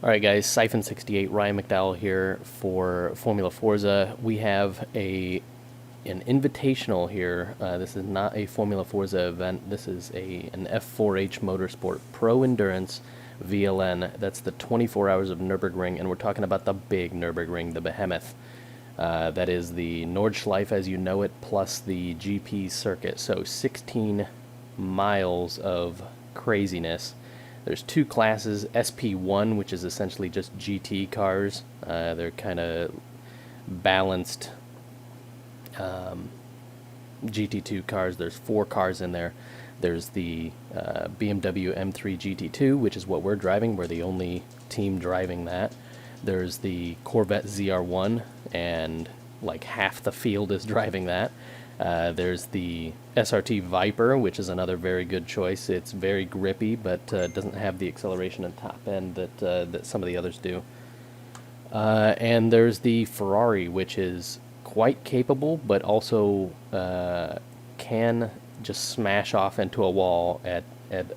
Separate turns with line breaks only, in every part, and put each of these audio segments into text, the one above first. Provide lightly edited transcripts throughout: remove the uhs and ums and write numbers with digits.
Alright guys, Siphon68, Ryan McDowell here for Formula Forza. We have an invitational here. This is not a Formula Forza event. This is an F4H Motorsport Pro Endurance VLN. That's the 24 hours of Nurburgring, and we're talking about the big Nurburgring, the Behemoth. That is the Nordschleife as you know it, plus the GP circuit. So 16 miles of craziness. There's two classes, SP1, which is essentially just GT cars. They're kind of balanced GT2 cars. There's 4 cars in there. There's the BMW M3 GT2, which is what we're driving. We're the only team driving that. There's the Corvette ZR1, and like half the field is driving that. There's the SRT Viper, which is another very good choice. It's very grippy, but doesn't have the acceleration and top end that some of the others do. And there's the Ferrari, which is quite capable, but also can just smash off into a wall at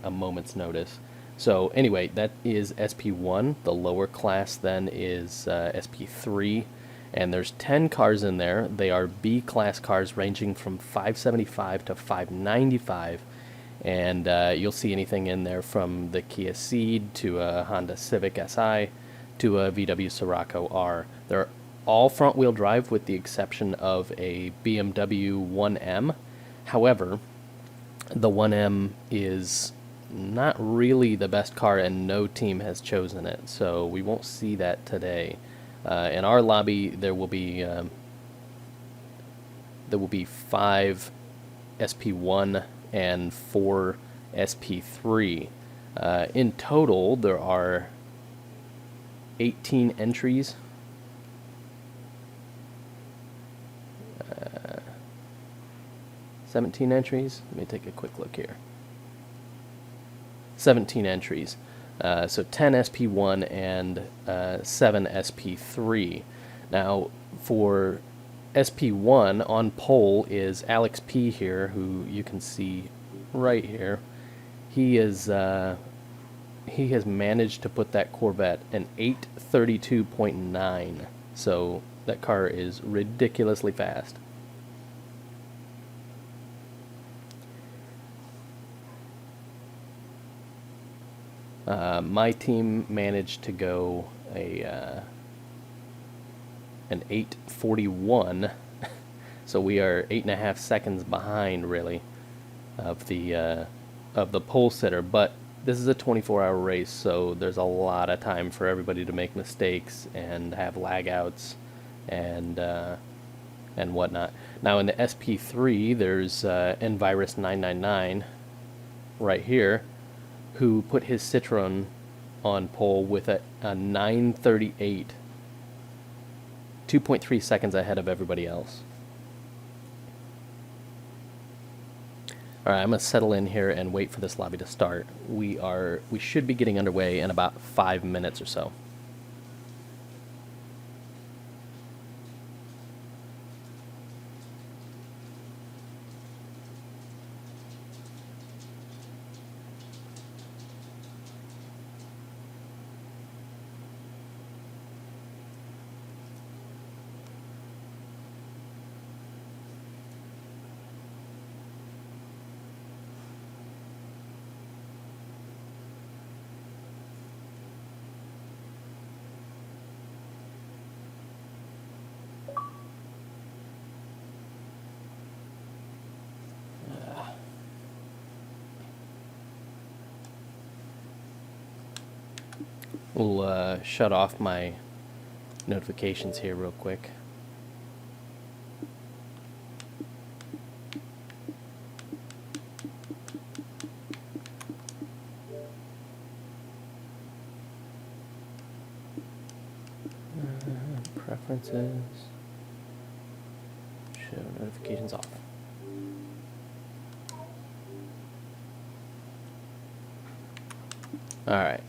a moment's notice. So anyway, that is SP1. The lower class then is SP3. And there's 10 cars in there. They are B-class cars ranging from 575 to 595. And you'll see anything in there from the Kia Ceed to a Honda Civic Si to a VW Scirocco R. They're all front-wheel drive with the exception of a BMW 1M. However, the 1M is not really the best car and no team has chosen it. So we won't see that today. In our lobby, there will be 5 SP1 and 4 SP3. In total, there are 18 entries. 17 entries. Let me take a quick look here. 17 entries. So 10 SP1 and 7 SP3. Now, for SP1, on pole is Alex P here, who you can see right here. He has managed to put that Corvette an 832.9. So that car is ridiculously fast. My team managed to go an 841, so we are 8.5 seconds behind, really, of the pole sitter. But this is a 24-hour race, so there's a lot of time for everybody to make mistakes and have lag outs and whatnot. Now in the SP3, there's Envirus 999 right here, who put his Citroen on pole with a 938, 2.3 seconds ahead of everybody else. Alright, I'm going to settle in here and wait for this lobby to start. We should be getting underway in about 5 minutes or so. We'll shut off my notifications here real quick. Preferences. Show notifications off. All right.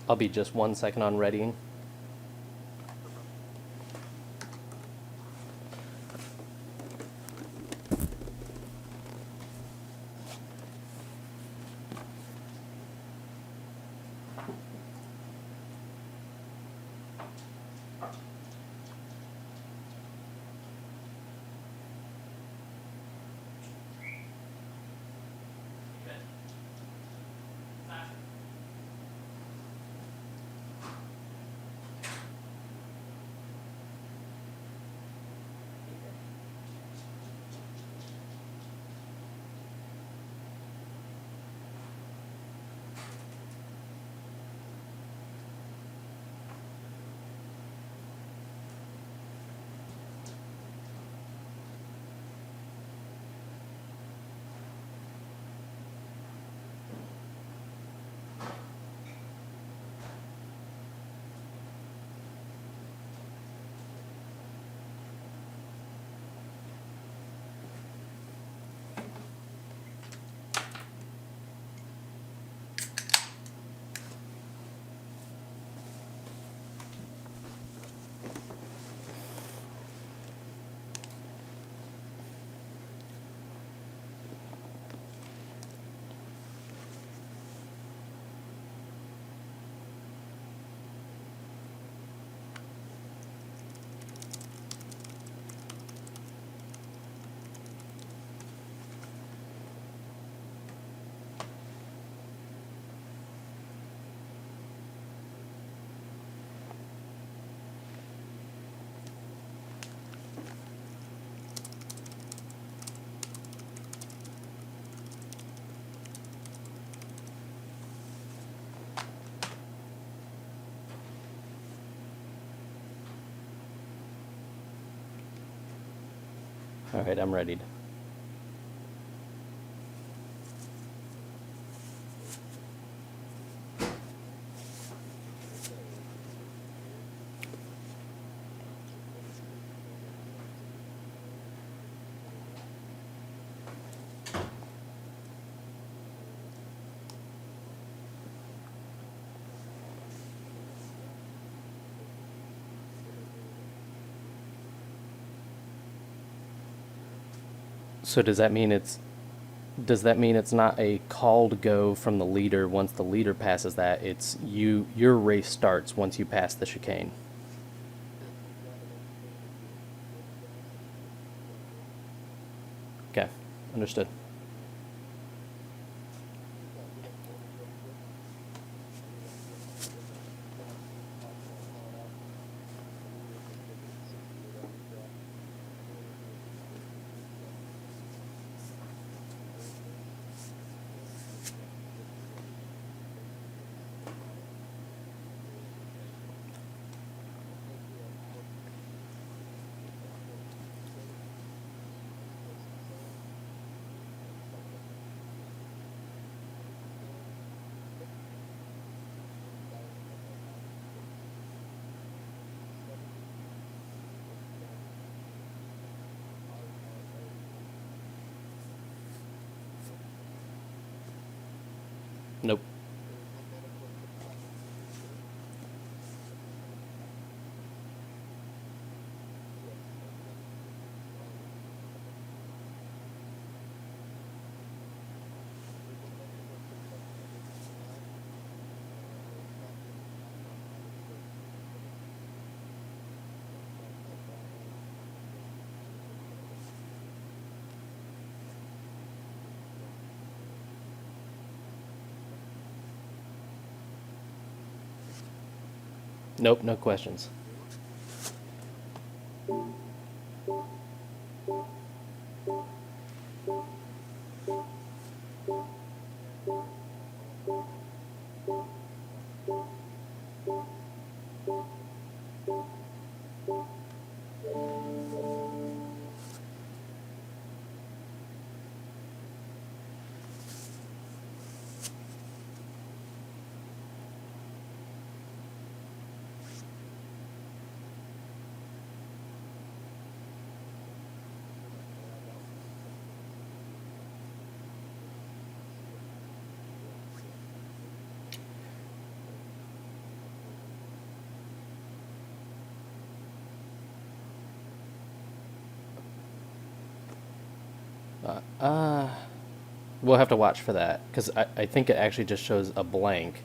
I'll be just 1 second on readying. All right, I'm ready. So does that mean it's not a called go from the leader once the leader passes that? It's your race starts once you pass the chicane. Okay, understood. Nope. Nope, no questions. We'll have to watch for that because I think it actually just shows a blank.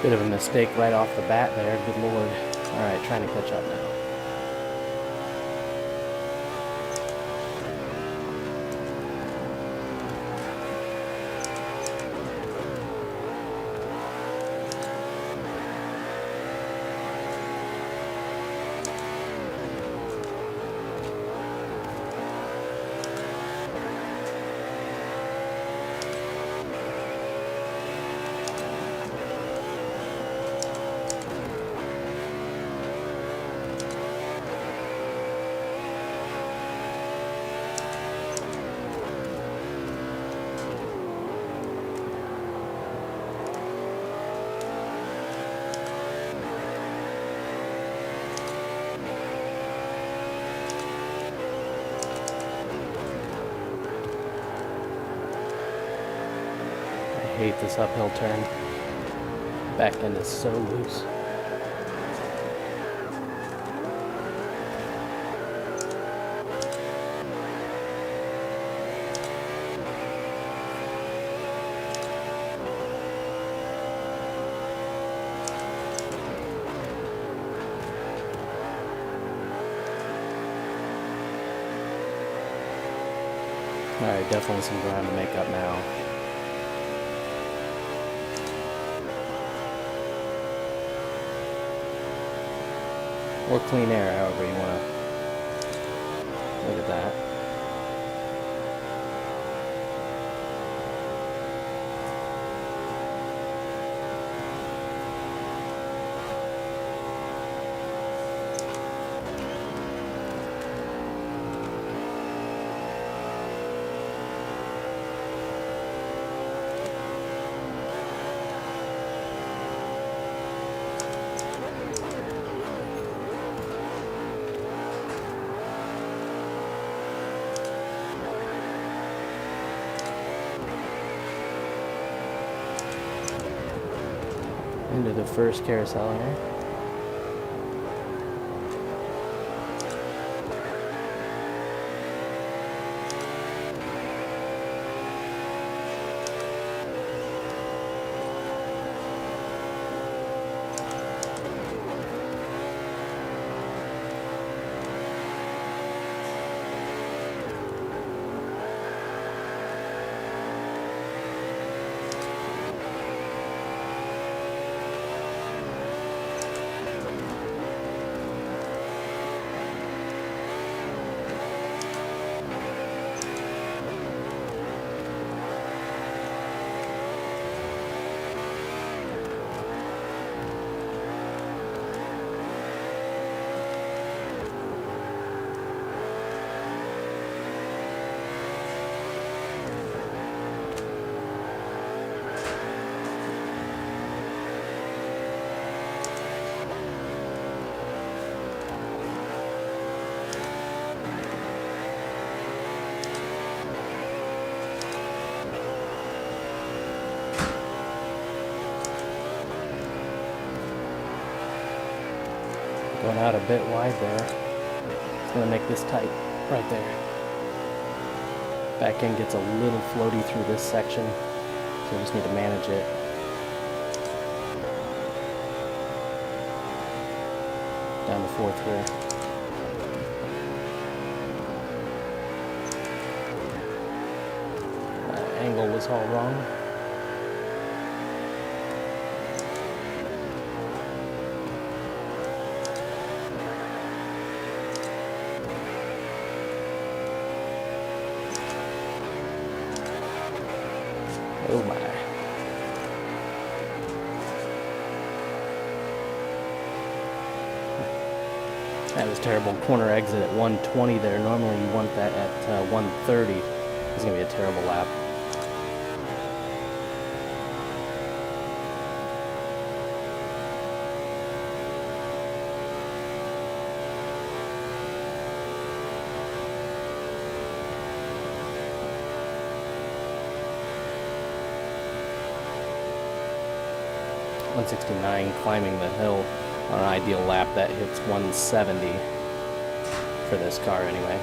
Bit of a mistake right off the bat there, good lord. Alright, trying to catch up now. I hate this uphill turn. Back end is so loose. Alright, definitely some ground to make up now. Or clean air, however you want to look at that. Into the first carousel here. Going out a bit wide there. It's going to make this tight right there. Back end gets a little floaty through this section, so we just need to manage it. Down to fourth here. Angle was all wrong. Oh my. That was terrible. Corner exit at 120 there. Normally you want that at 130. It's going to be a terrible lap. .169 climbing the hill on an ideal lap that hits 170 for this car anyway.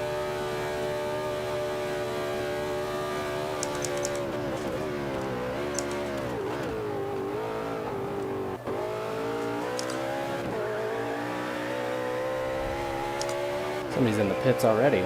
Somebody's in the pits already.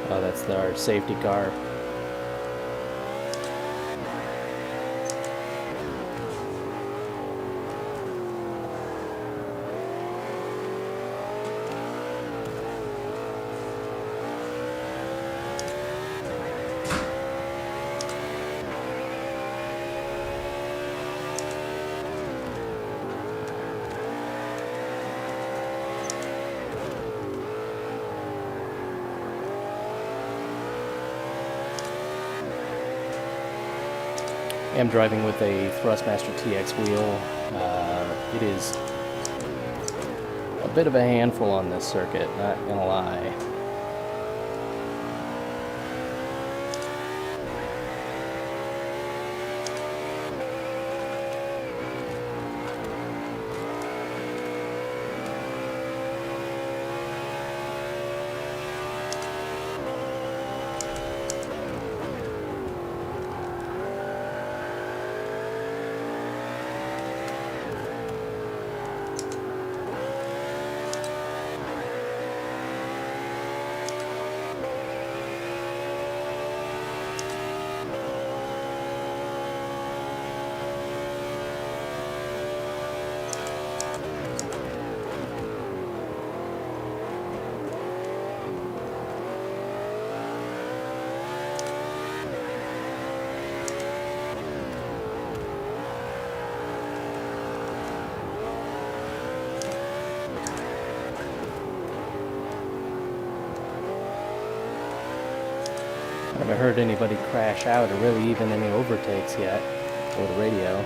Oh, that's our safety car. I'm driving with a Thrustmaster TX wheel. It is a bit of a handful on this circuit, not gonna lie. I haven't heard anybody crash out or really even any overtakes yet over the radio.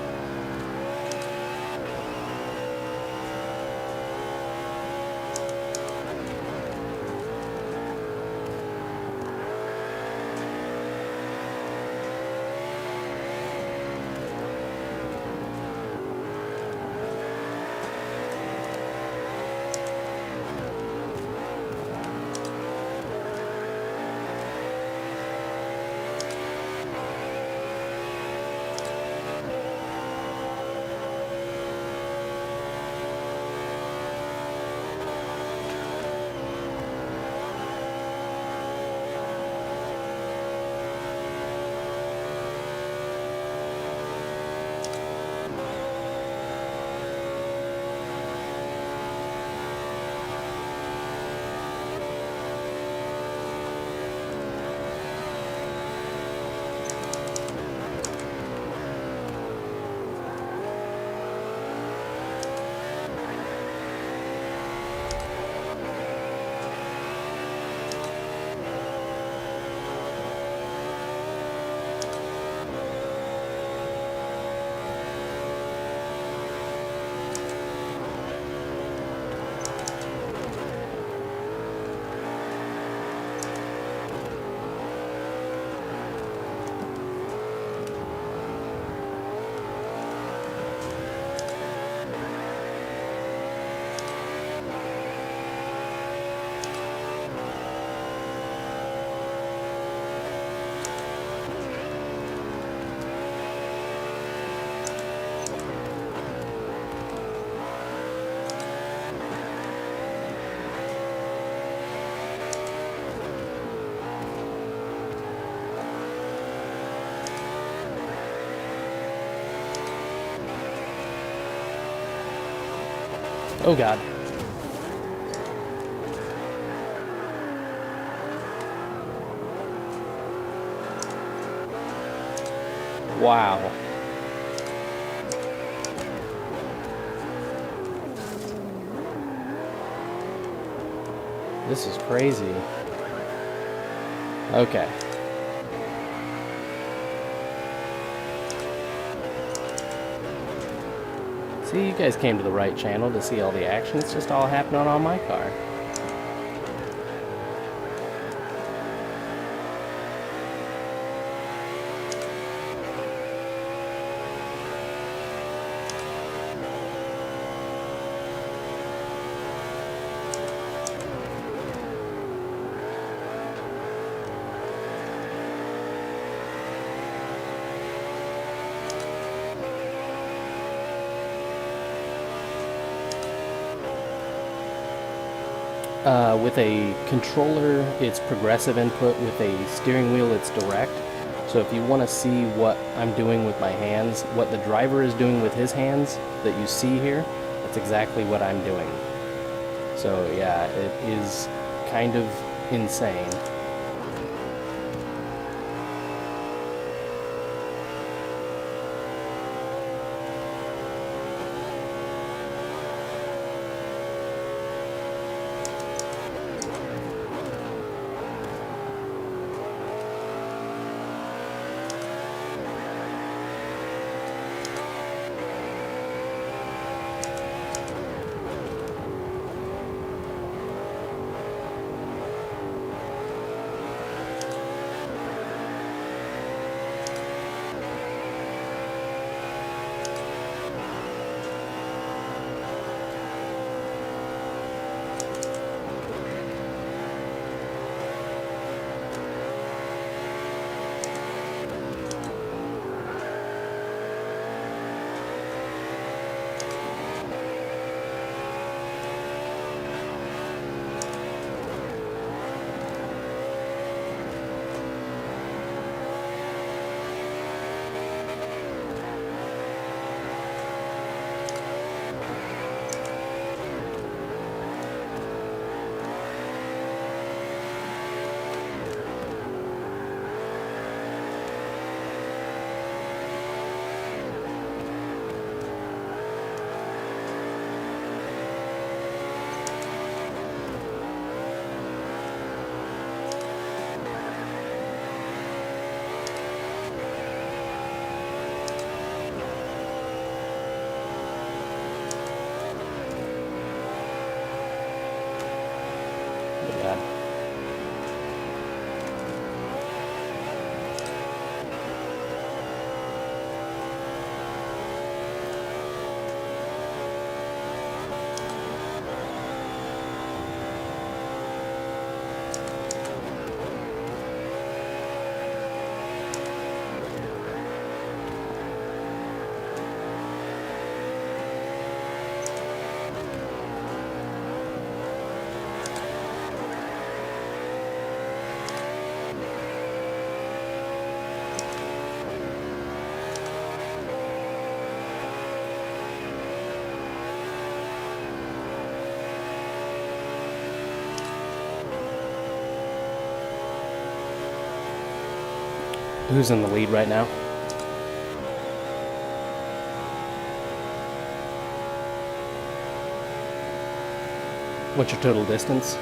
Oh God. Wow. This is crazy. Okay. See, you guys came to the right channel to see all the action. It's just all happening on my car. With a controller, it's progressive input. With a steering wheel, it's direct. So if you want to see what I'm doing with my hands, what the driver is doing with his hands that you see here, that's exactly what I'm doing. So yeah, it is kind of insane. Who's in the lead right now? What's your total distance?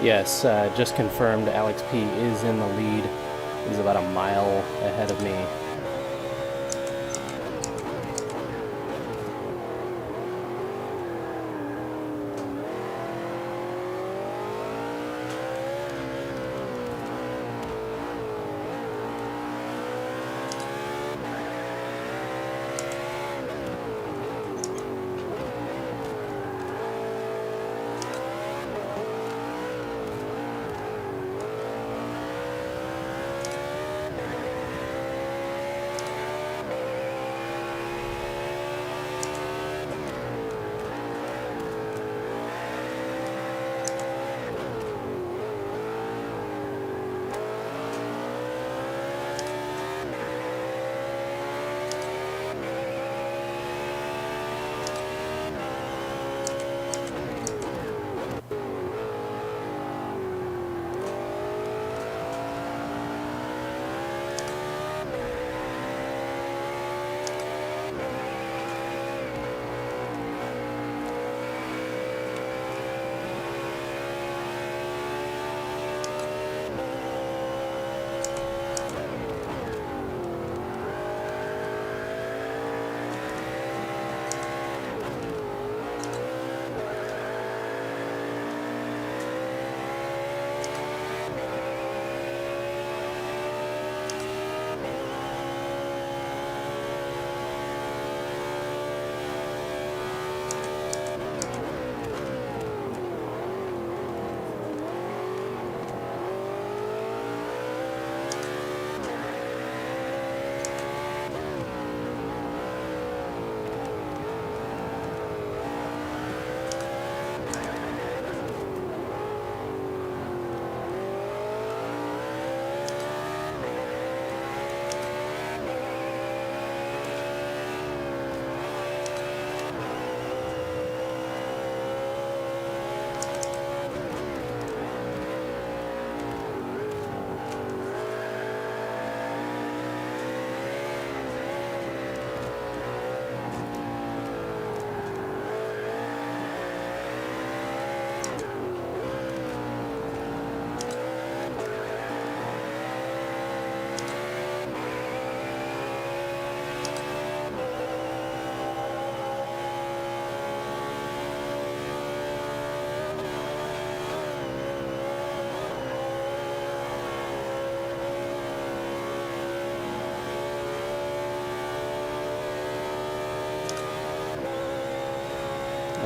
Yes, just confirmed Alex P is in the lead. He's about a mile ahead of me.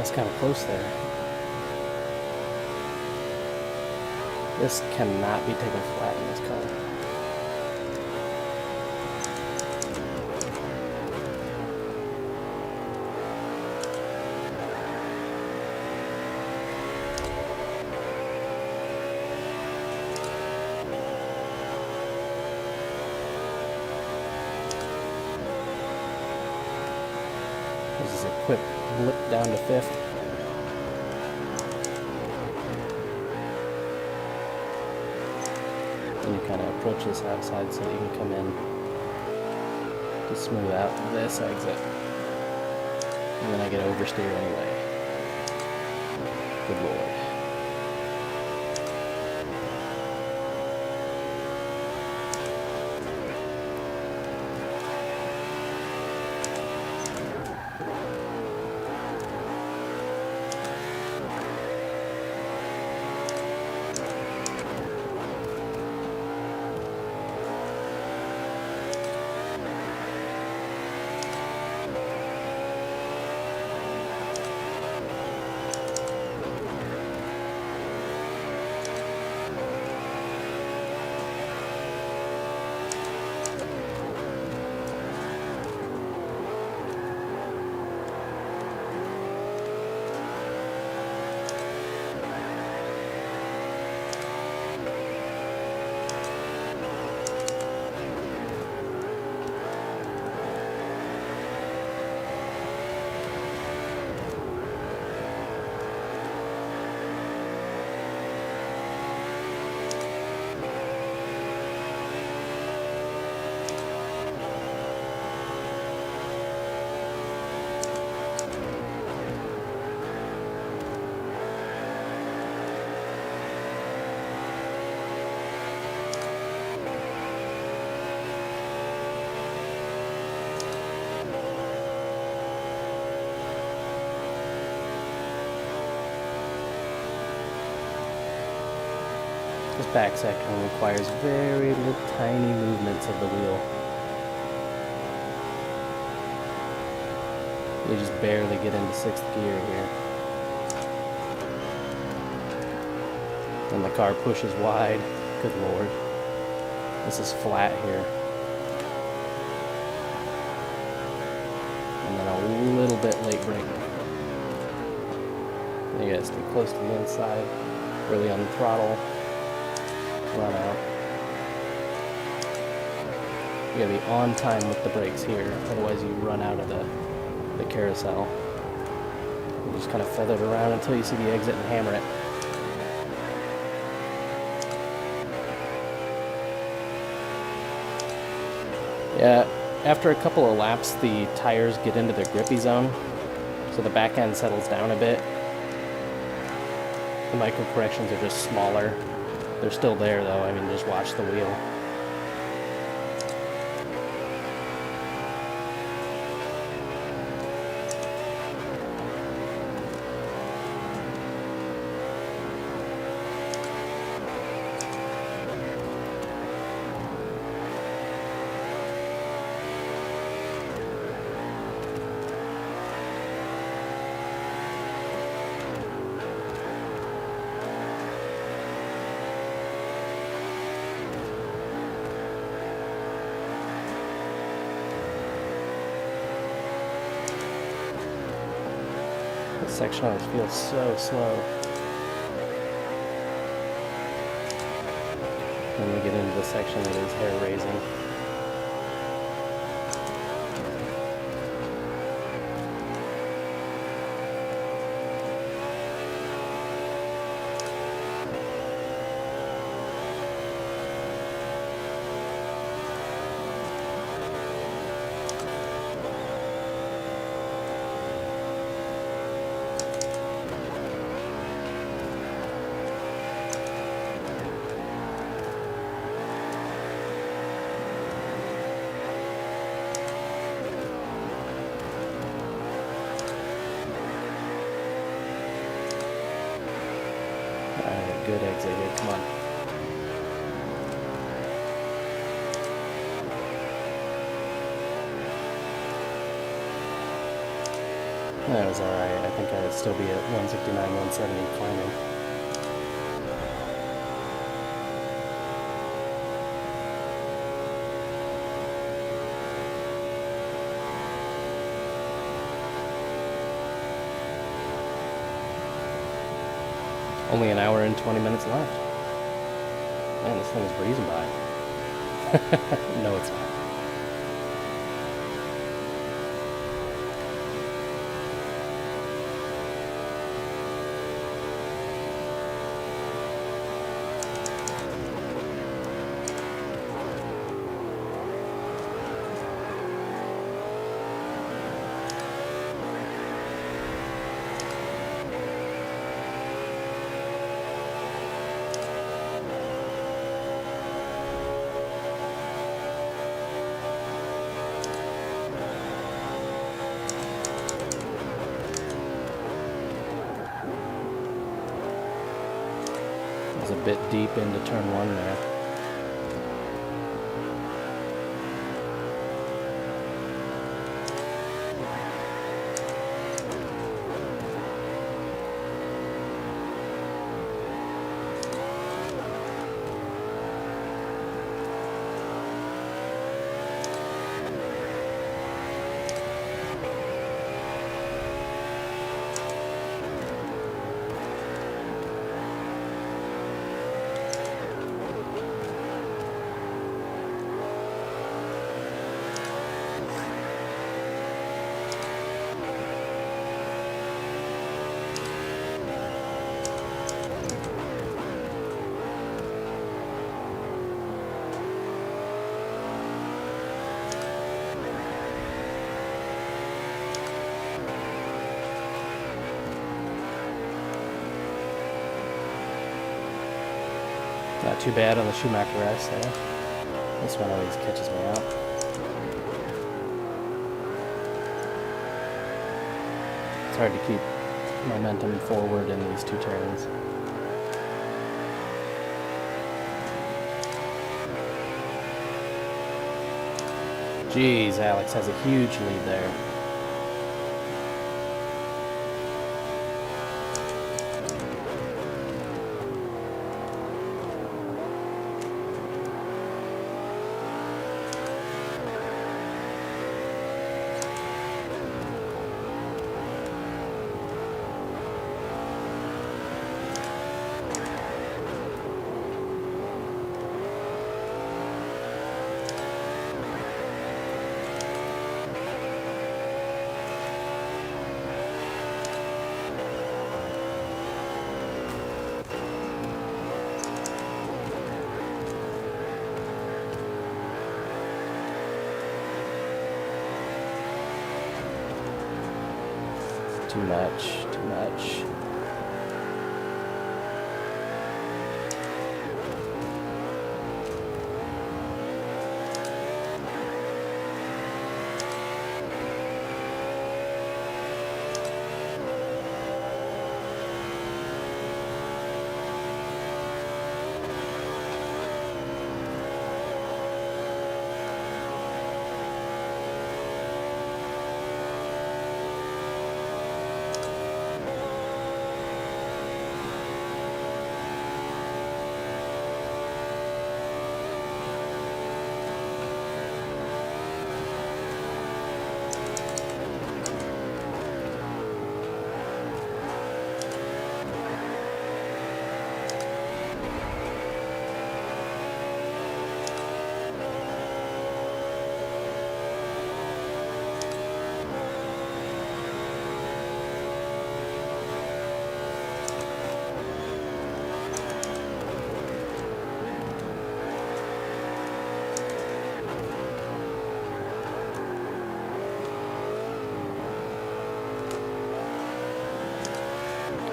That's kind of close there. This cannot be taken flat in this car. This is a quick blip down to 5th. And you kind of approach this outside so that you can come in to smooth out this exit. And then I get oversteer anyway. Good Lord. This back section requires very tiny movements of the wheel. You just barely get into 6th gear here. And the car pushes wide. Good Lord. This is flat here. And then a little bit late brake. You gotta stay close to the inside, really on the throttle. Run out. You gotta be on time with the brakes here, otherwise you run out of the carousel. You just kind of feather it around until you see the exit and hammer it. Yeah, after a couple of laps, the tires get into their grippy zone, so the back end settles down a bit. The micro corrections are just smaller. They're still there though, I mean, just watch the wheel. This section always feels so slow. When we get into the section that is hair raising. Alright, good exit here, come on. That was alright. I think I'd still be at 169, 170 climbing. Only an hour and 20 minutes left. Man, this thing is breezing by. No, it's not. A bit deep into turn one there. Not too bad on the Schumacher S there. This one always catches me out. It's hard to keep momentum forward in these two turns. Jeez, Alex has a huge lead there. Too much, too much.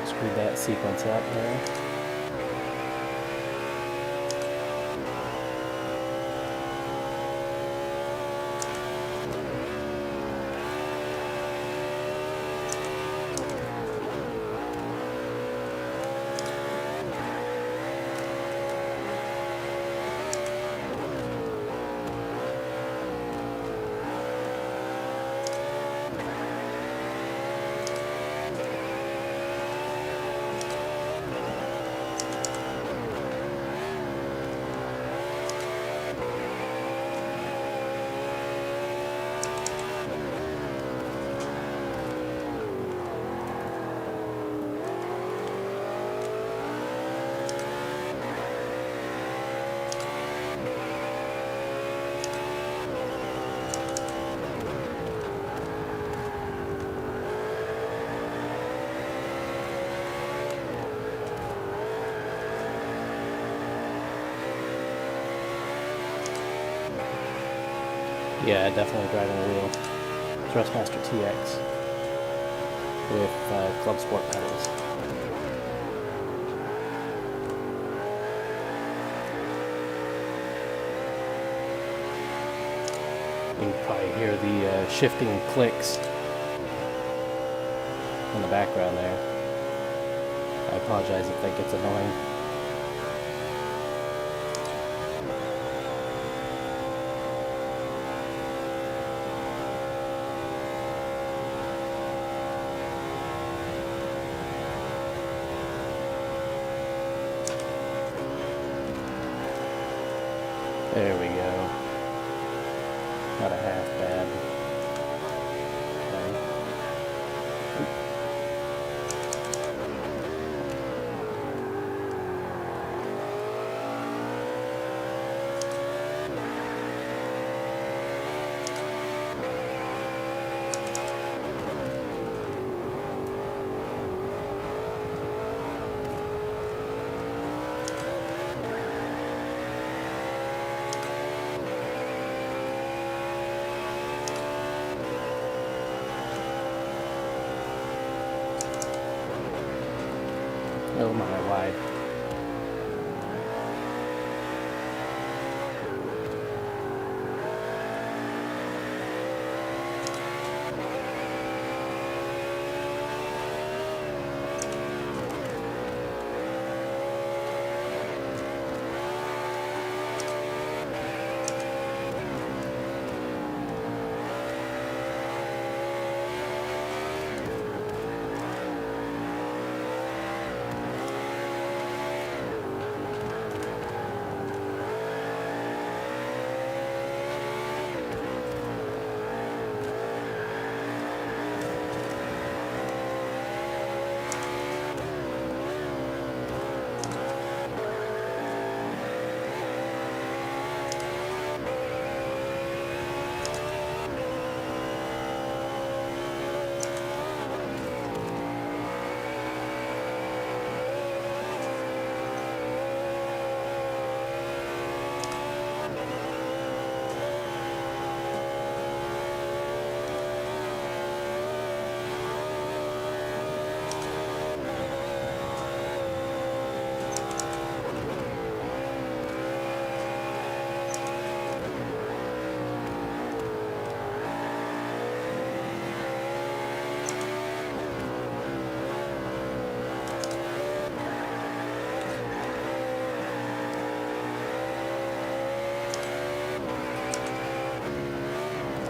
Screwed that sequence up there. Yeah, definitely driving a wheel. Thrustmaster TX with Club Sport pedals. You can probably hear the shifting clicks in the background there. I apologize if that gets annoying. There we go. Not a half bad. Okay. Oh my, wide.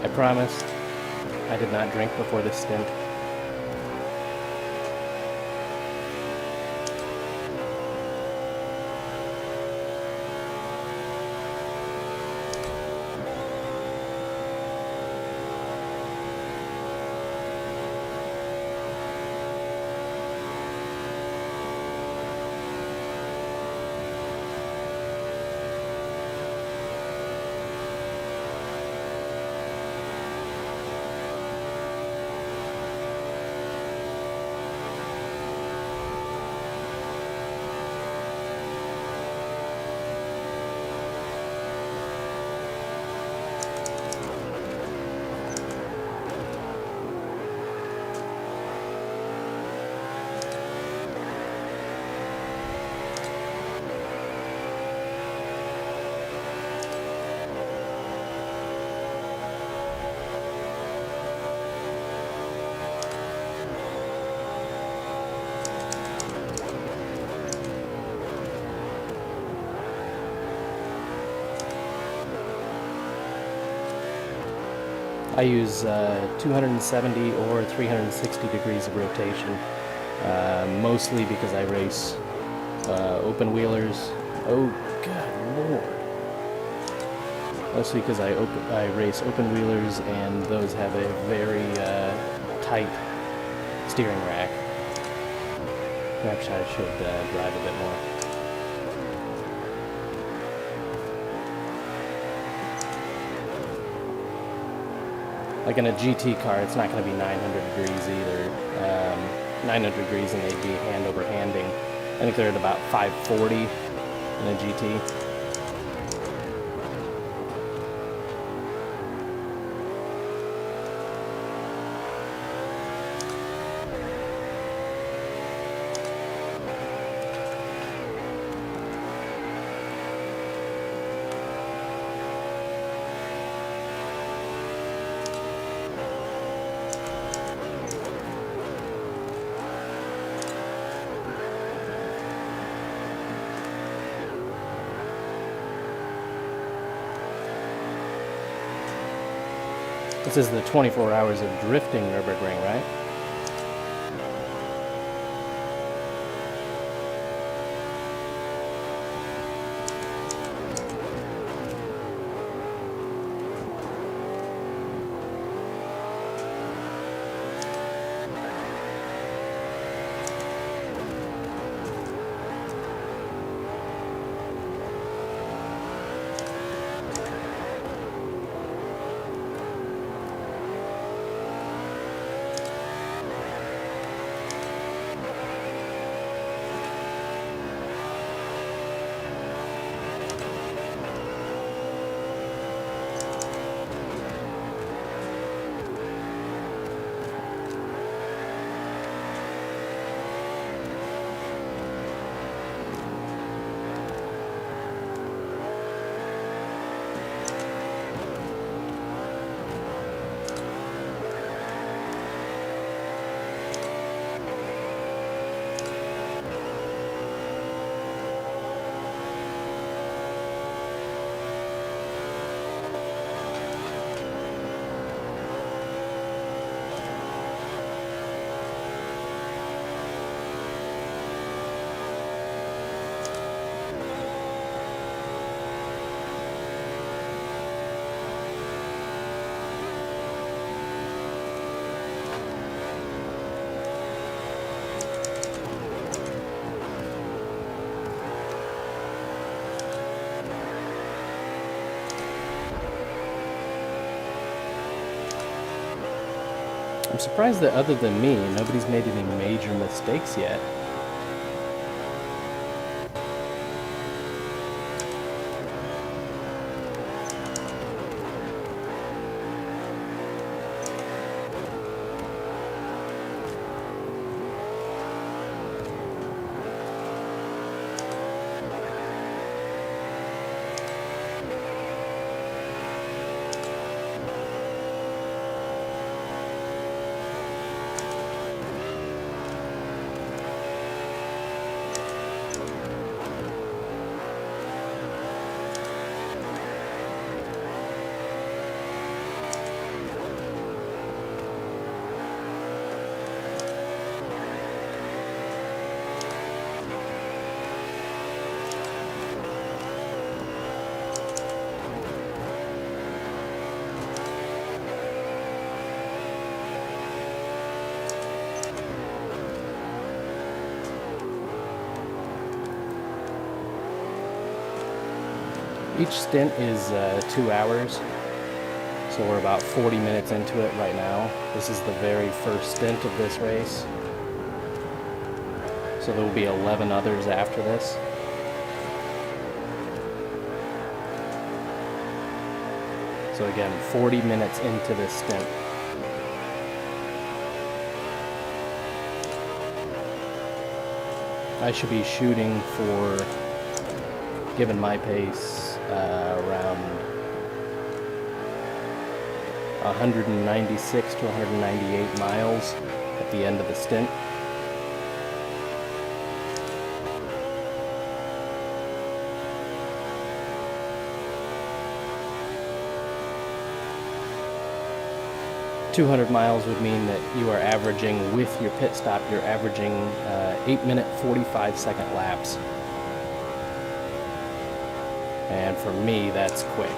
I promised I did not drink before this stint. I use 270 or 360 degrees of rotation, mostly because I race open wheelers. Oh, God Lord. Mostly because I race open wheelers, and those have a very tight steering rack. Perhaps I should drive a bit more. Like in a GT car, it's not going to be 900 degrees either. 900 degrees and they'd be hand over handing. I think they're at about 540 in a GT. This is the 24 hours of drifting Nurburgring, right? I'm surprised that other than me, nobody's made any major mistakes yet. Each stint is 2 hours, so we're about 40 minutes into it right now. This is the very first stint of this race, so there will be 11 others after this. So again, 40 minutes into this stint. I should be shooting for, given my pace, around 196 to 198 miles at the end of the stint. $200 miles would mean that you are averaging, with your pit stop, you're averaging 8-minute 45-second laps. And for me, that's quick.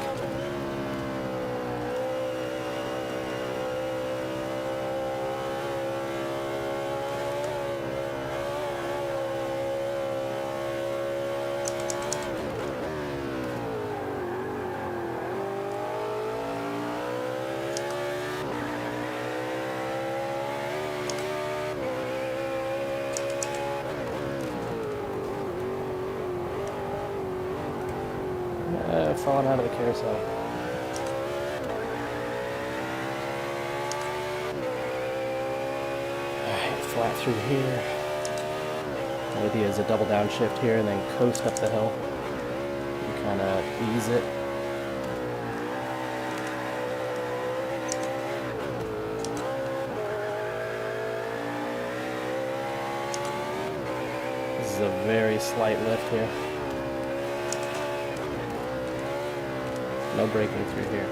Falling out of the carousel. Alright, flat through here. The idea is a double downshift here and then coast up the hill. You kind of ease it. This is a very slight lift here. No braking through here.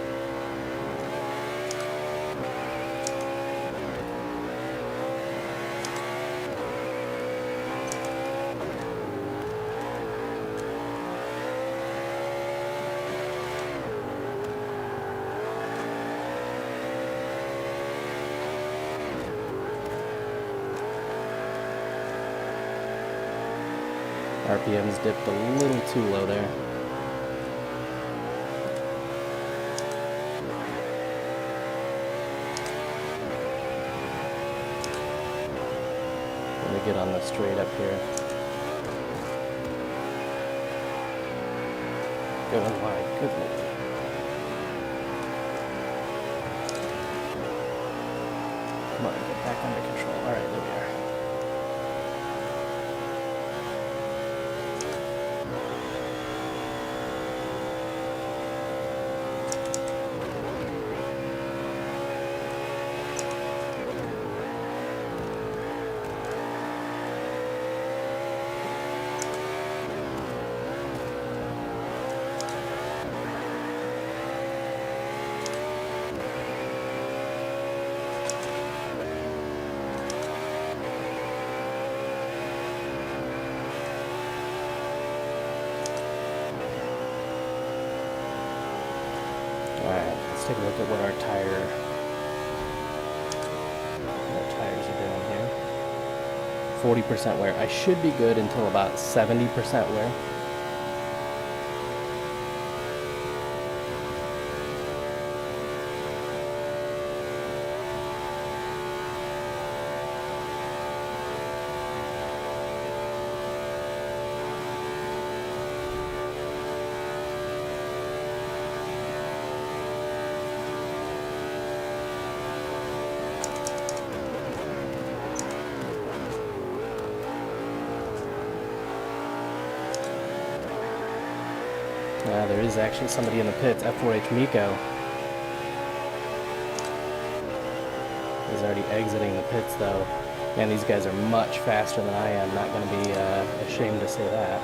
RPMs dipped a little too low there. Let me get on the straight up here. Oh my goodness. Come on, get back under control. All right, there we are. Alright, let's take a look at what our tires are doing here. 40% wear. I should be good until about 70% wear. There is actually somebody in the pits. F4H Miko is already exiting the pits, though. Man, these guys are much faster than I am. Not going to be ashamed to say that.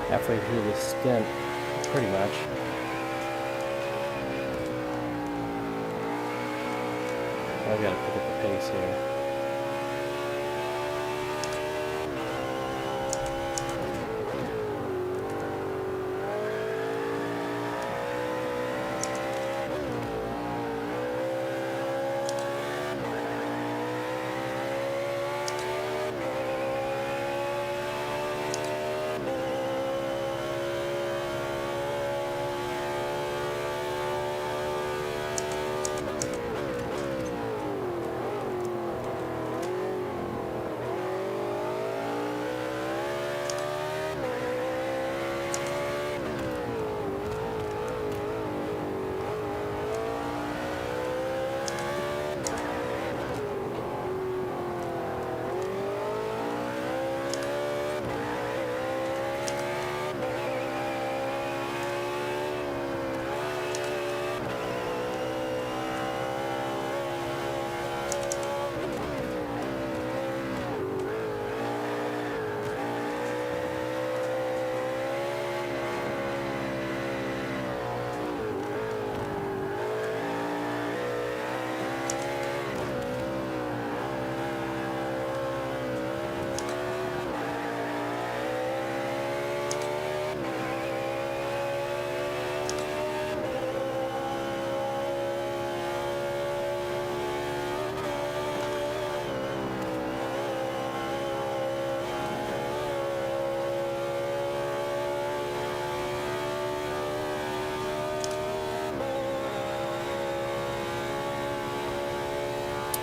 Halfway through the stint, pretty much. I've got to pick up the pace here.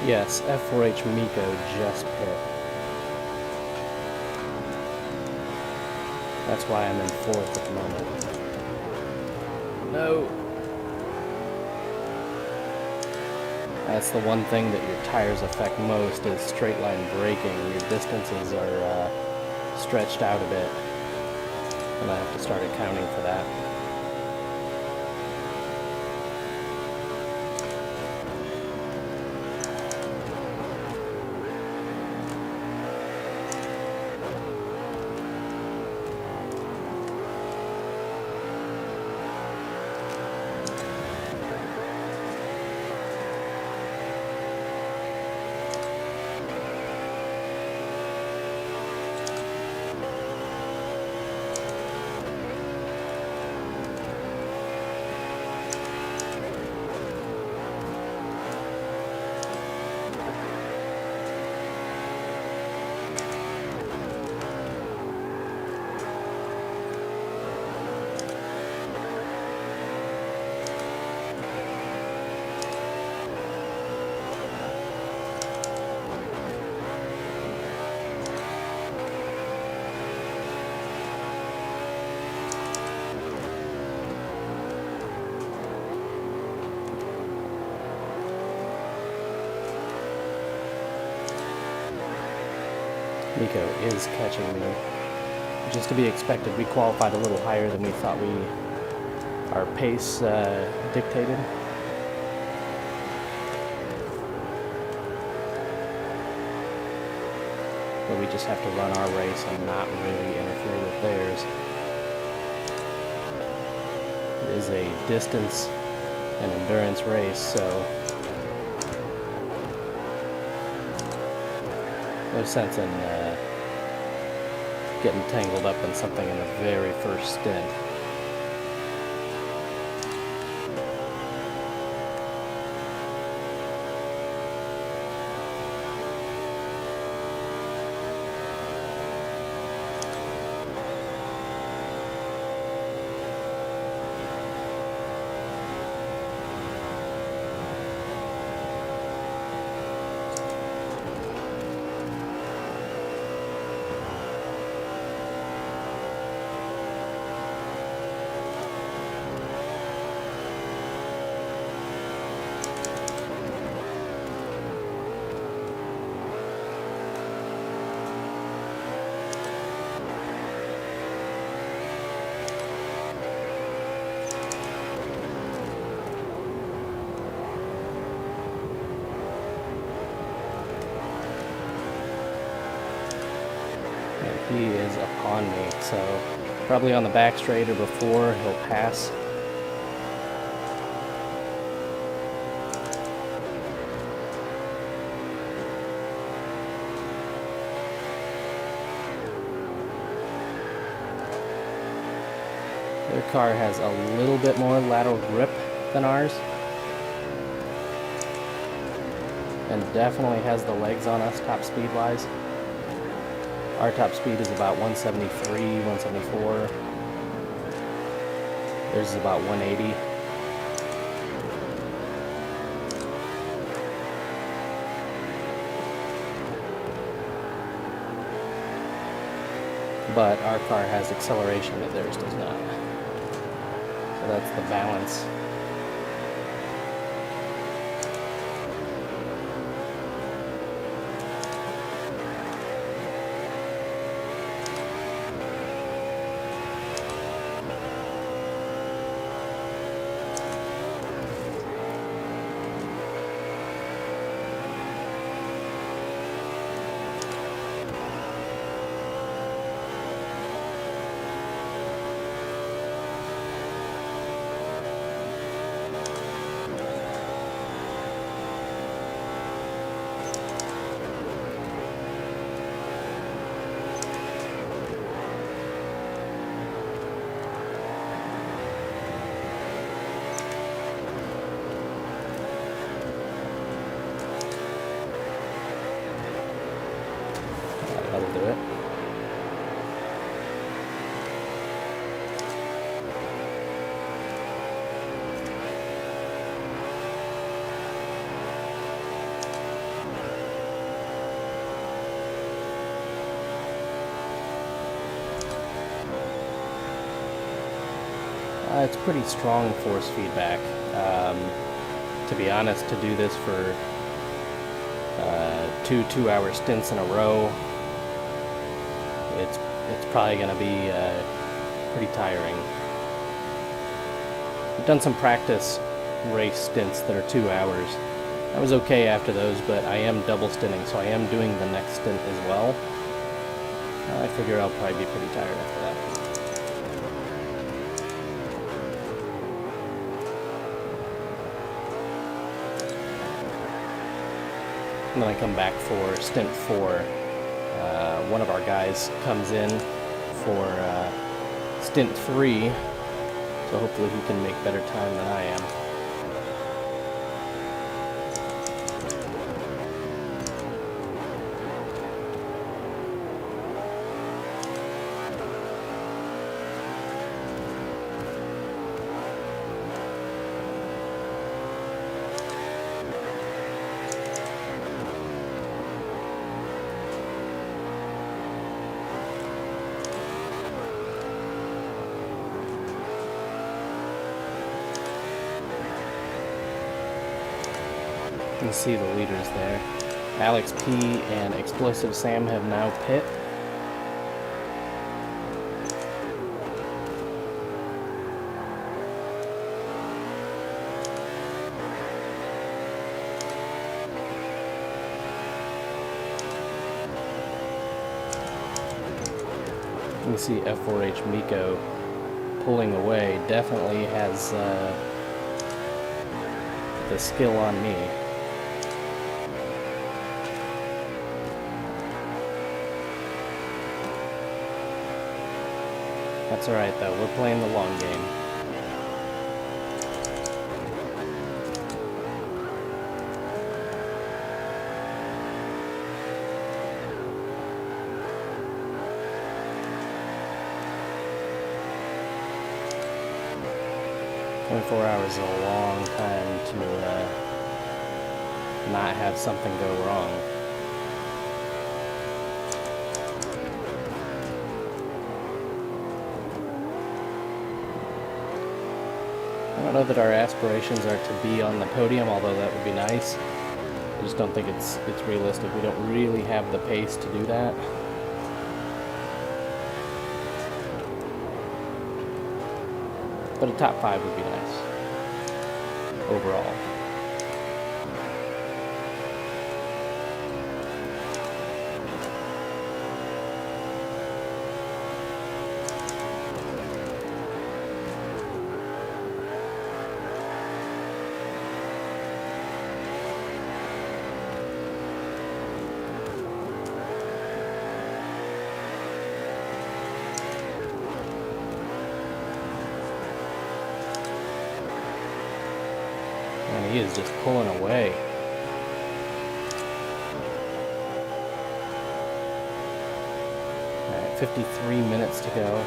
Yes, F4H Miko just pit. That's why I'm in fourth at the moment. No. That's the one thing that your tires affect most is straight line braking. Your distances are stretched out a bit, and I have to start accounting for that. Nico is catching me. Just to be expected, we qualified a little higher than we thought our pace dictated. But we just have to run our race and not really interfere with theirs. It is a distance and endurance race, so no sense in getting tangled up in something in the very first stint. He is upon me, so probably on the back straight or before he'll pass. Their car has a little bit more lateral grip than ours, and definitely has the legs on us top speed wise. Our top speed is about 173, 174. Theirs is about 180. But our car has acceleration that theirs does not. So that's the balance. It's pretty strong force feedback. To be honest, to do this for two 2-hour stints in a row, it's probably going to be pretty tiring. I've done some practice race stints that are 2 hours. I was okay after those, but I am double stinting, so I am doing the next stint as well. I figure I'll probably be pretty tired after that. And then I come back for stint 4. One of our guys comes in for stint 3, so hopefully he can make better time than I am. You can see the leaders there. Alex P and Explosive Sam have now pit. You can see F4H Miko pulling away. Definitely has the skill on me. That's alright though, we're playing the long game. "24 hours is a long time to not have something go wrong." I don't know that our aspirations are to be on the podium, although that would be nice. I just don't think it's realistic. We don't really have the pace to do that. But a top 5 would be nice overall. And he is just pulling away. Alright, 53 minutes to go.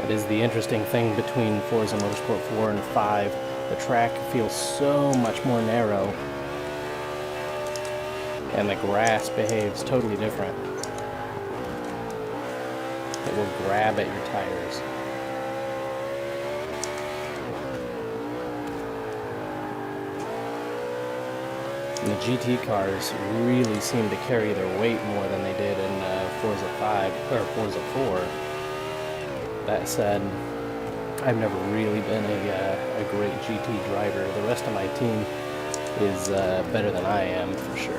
That is the interesting thing between Forza Motorsport 4 and 5. The track feels so much more narrow, and the grass behaves totally different. It will grab at your tires. And the GT cars really seem to carry their weight more than they did in Forza 5 or Forza 4. That said, I've never really been a great GT driver. The rest of my team is better than I am, for sure.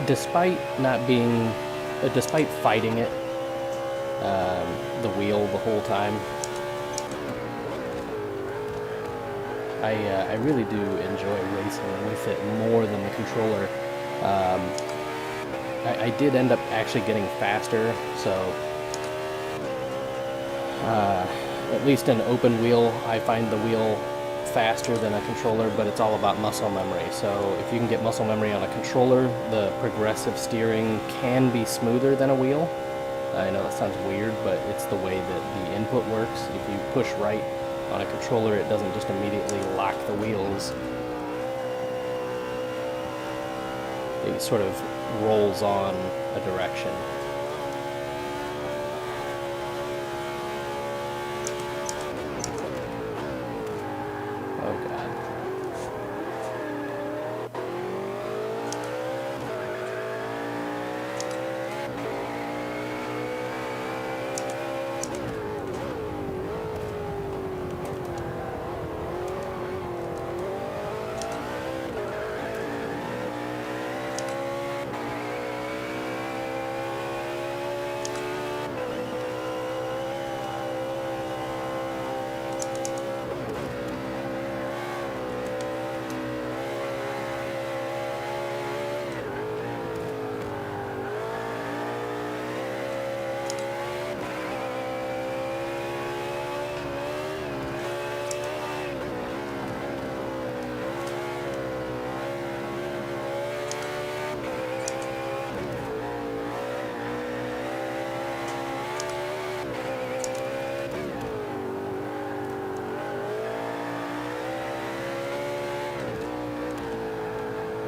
Despite fighting it, the wheel the whole time, I really do enjoy racing with it more than the controller. I did end up actually getting faster, so at least in open wheel, I find the wheel faster than a controller, but it's all about muscle memory. So if you can get muscle memory on a controller, the progressive steering can be smoother than a wheel. I know that sounds weird, but it's the way that the input works. If you push right on a controller, it doesn't just immediately lock the wheels. It sort of rolls on a direction. Oh God.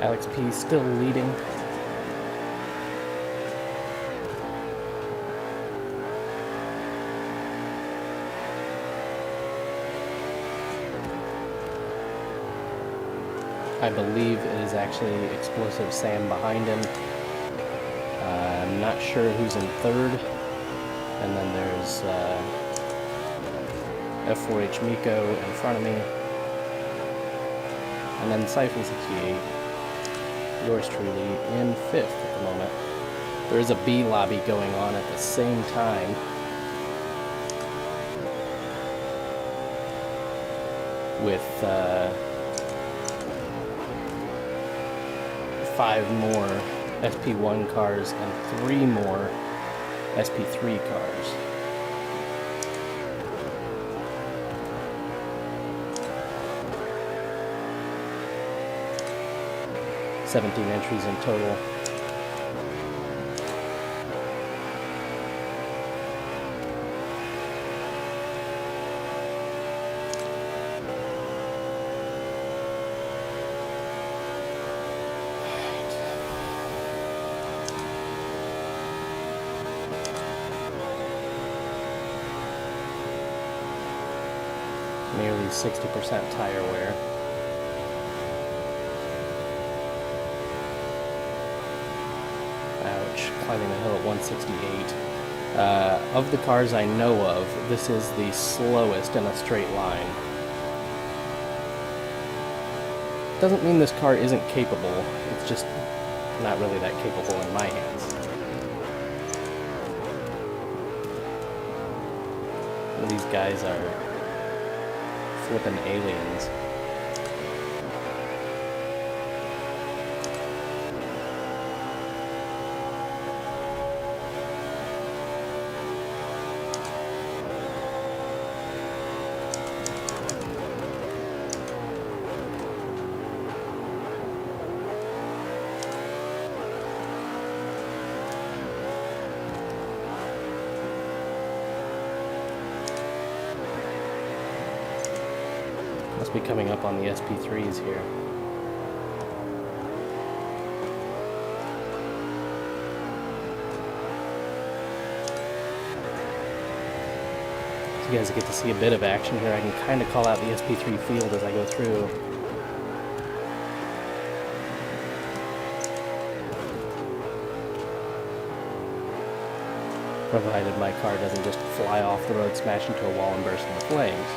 Alex P still leading. I believe it is actually Explosive Sam behind him. I'm not sure who's in third. And then there's F4H Miko in front of me. And then Siphon 68, yours truly, in fifth at the moment. There is a B lobby going on at the same time. With 5 more SP1 cars and 3 more SP3 cars. $17 entries in total. Nearly 60% tire wear. Ouch, climbing the hill at 168. Of the cars I know of, this is the slowest in a straight line. Doesn't mean this car isn't capable, it's just not really that capable in my hands. These guys are flipping aliens. Must be coming up on the SP3s here. you guys get to see a bit of action here. I can kind of call out the SP3 field as I go through. Provided my car doesn't just fly off the road, smash into a wall, and burst into flames.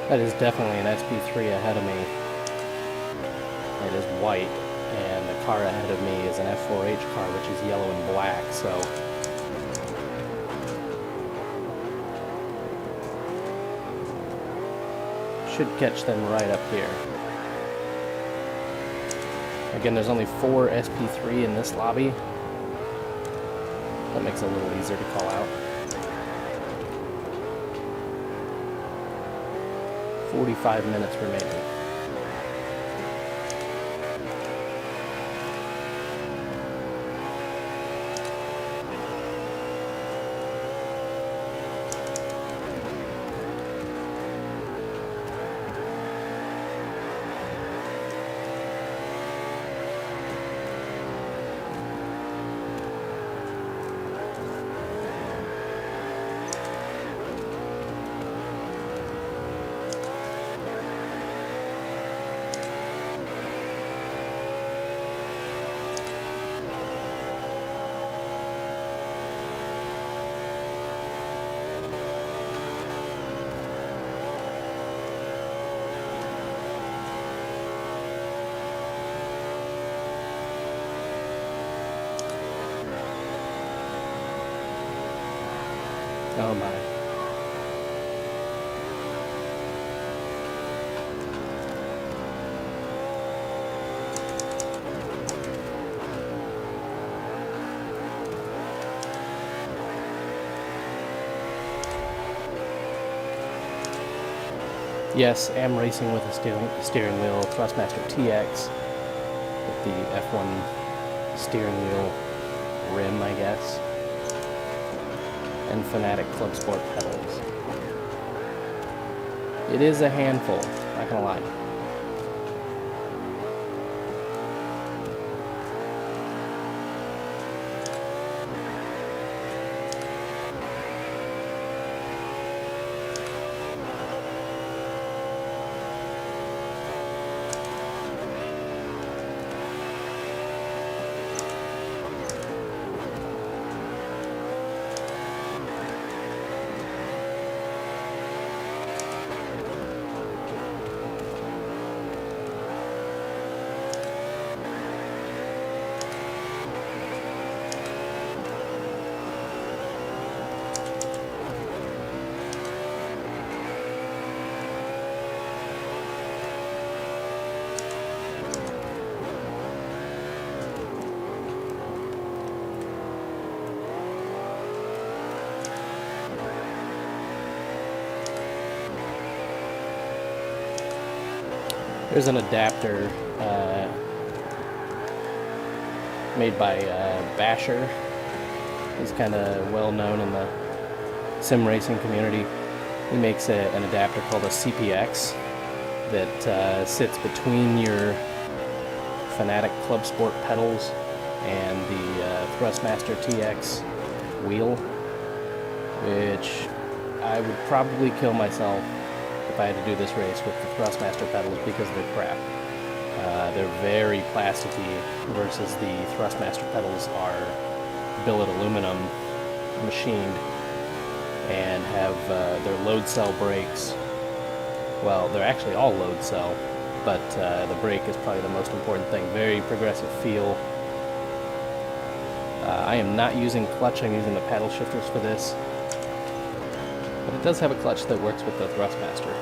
That is definitely an SP3 ahead of me. It is white, and the car ahead of me is an F4H car, which is yellow and black, so... should catch them right up here. Again, there's only 4 SP3 in this lobby. That makes it a little easier to call out. 45 minutes remaining. Oh my. Yes, am racing with a steering wheel Thrustmaster TX with the F1 steering wheel rim, I guess, and Fanatic Club Sport pedals. It is a handful, not gonna lie. There's an adapter made by Basher. He's kind of well known in the sim racing community. He makes an adapter called a CPX that sits between your Fanatic Club Sport pedals and the Thrustmaster TX wheel, which I would probably kill myself if I had to do this race with the Thrustmaster pedals because they're crap. They're very plasticky versus the Thrustmaster pedals are billet aluminum machined and have their load cell brakes. Well, they're actually all load cell, but the brake is probably the most important thing. Very progressive feel. I am not using clutch, I'm using the paddle shifters for this. But it does have a clutch that works with the Thrustmaster.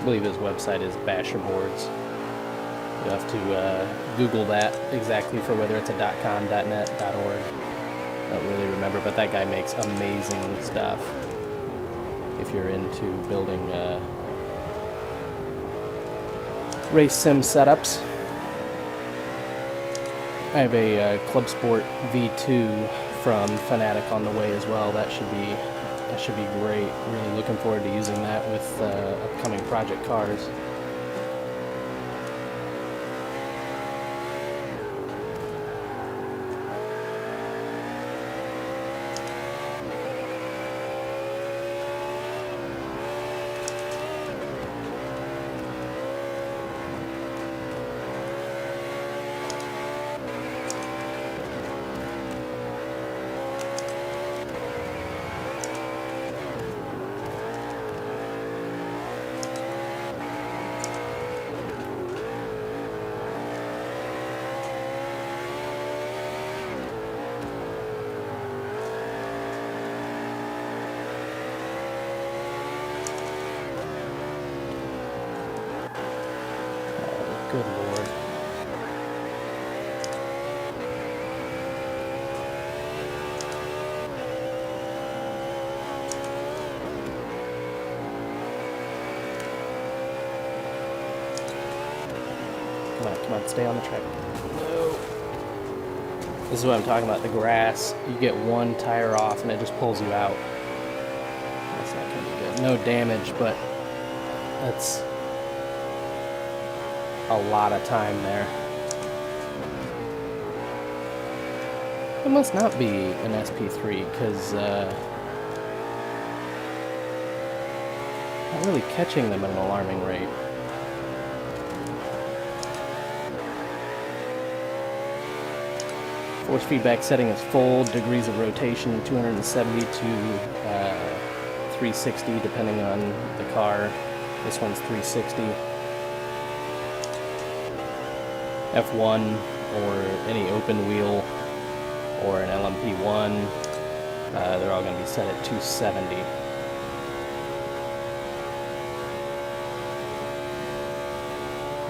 I believe his website is Basher Boards. You'll have to Google that exactly for whether it's a .com, .net, .org. I don't really remember, but that guy makes amazing stuff if you're into building race sim setups. I have a Club Sport V2 from Fanatic on the way as well. That should be great. Really looking forward to using that with upcoming project cars. Good Lord. Come on, stay on the track. No. This is what I'm talking about, the grass. You get one tire off and it just pulls you out. That's not going to be good. No damage, but that's a lot of time there. It must not be an SP3 because not really catching them at an alarming rate. Force feedback setting is full, degrees of rotation 270 to 360 depending on the car. This one's 360. F1 or any open wheel or an LMP1, they're all going to be set at 270.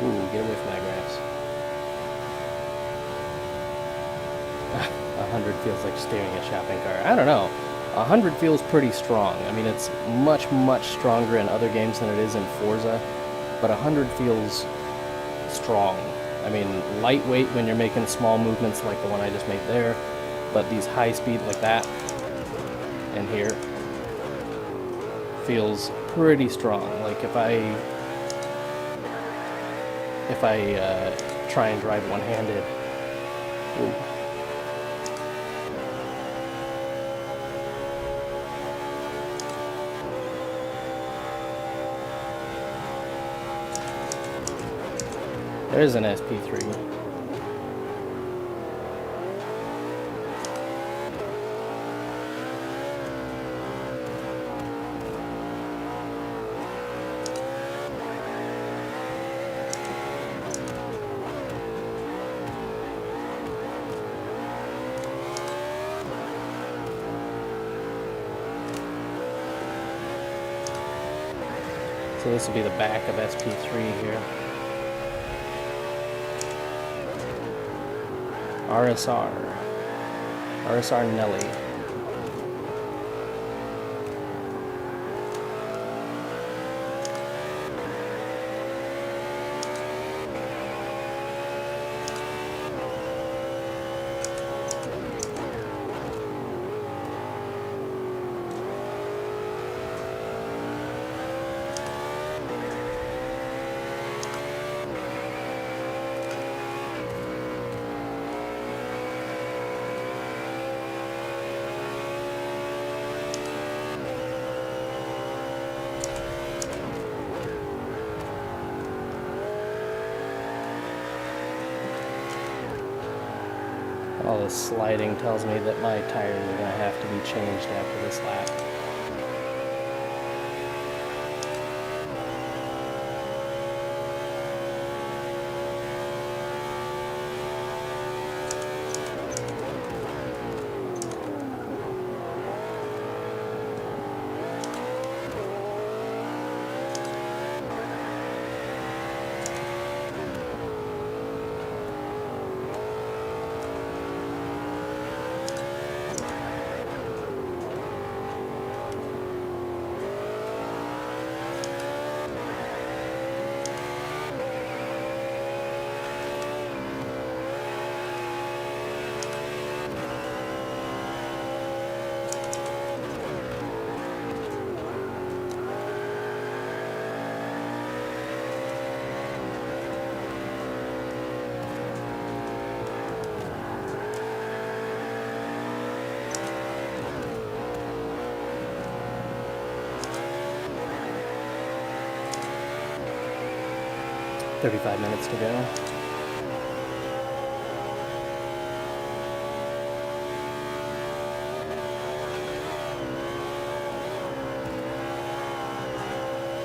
Ooh, get away from that grass. 100 feels like steering a shopping cart. I don't know. 100 feels pretty strong. I mean, it's much, much stronger in other games than it is in Forza, but 100 feels strong. I mean, lightweight when you're making small movements like the one I just made there, but these high speed like that and here feels pretty strong. Like if I try and drive one-handed, ooh. There's an SP3. So this will be the back of SP3 here. RSR Nelly. All this sliding tells me that my tires are going to have to be changed after this lap. 35 minutes to go.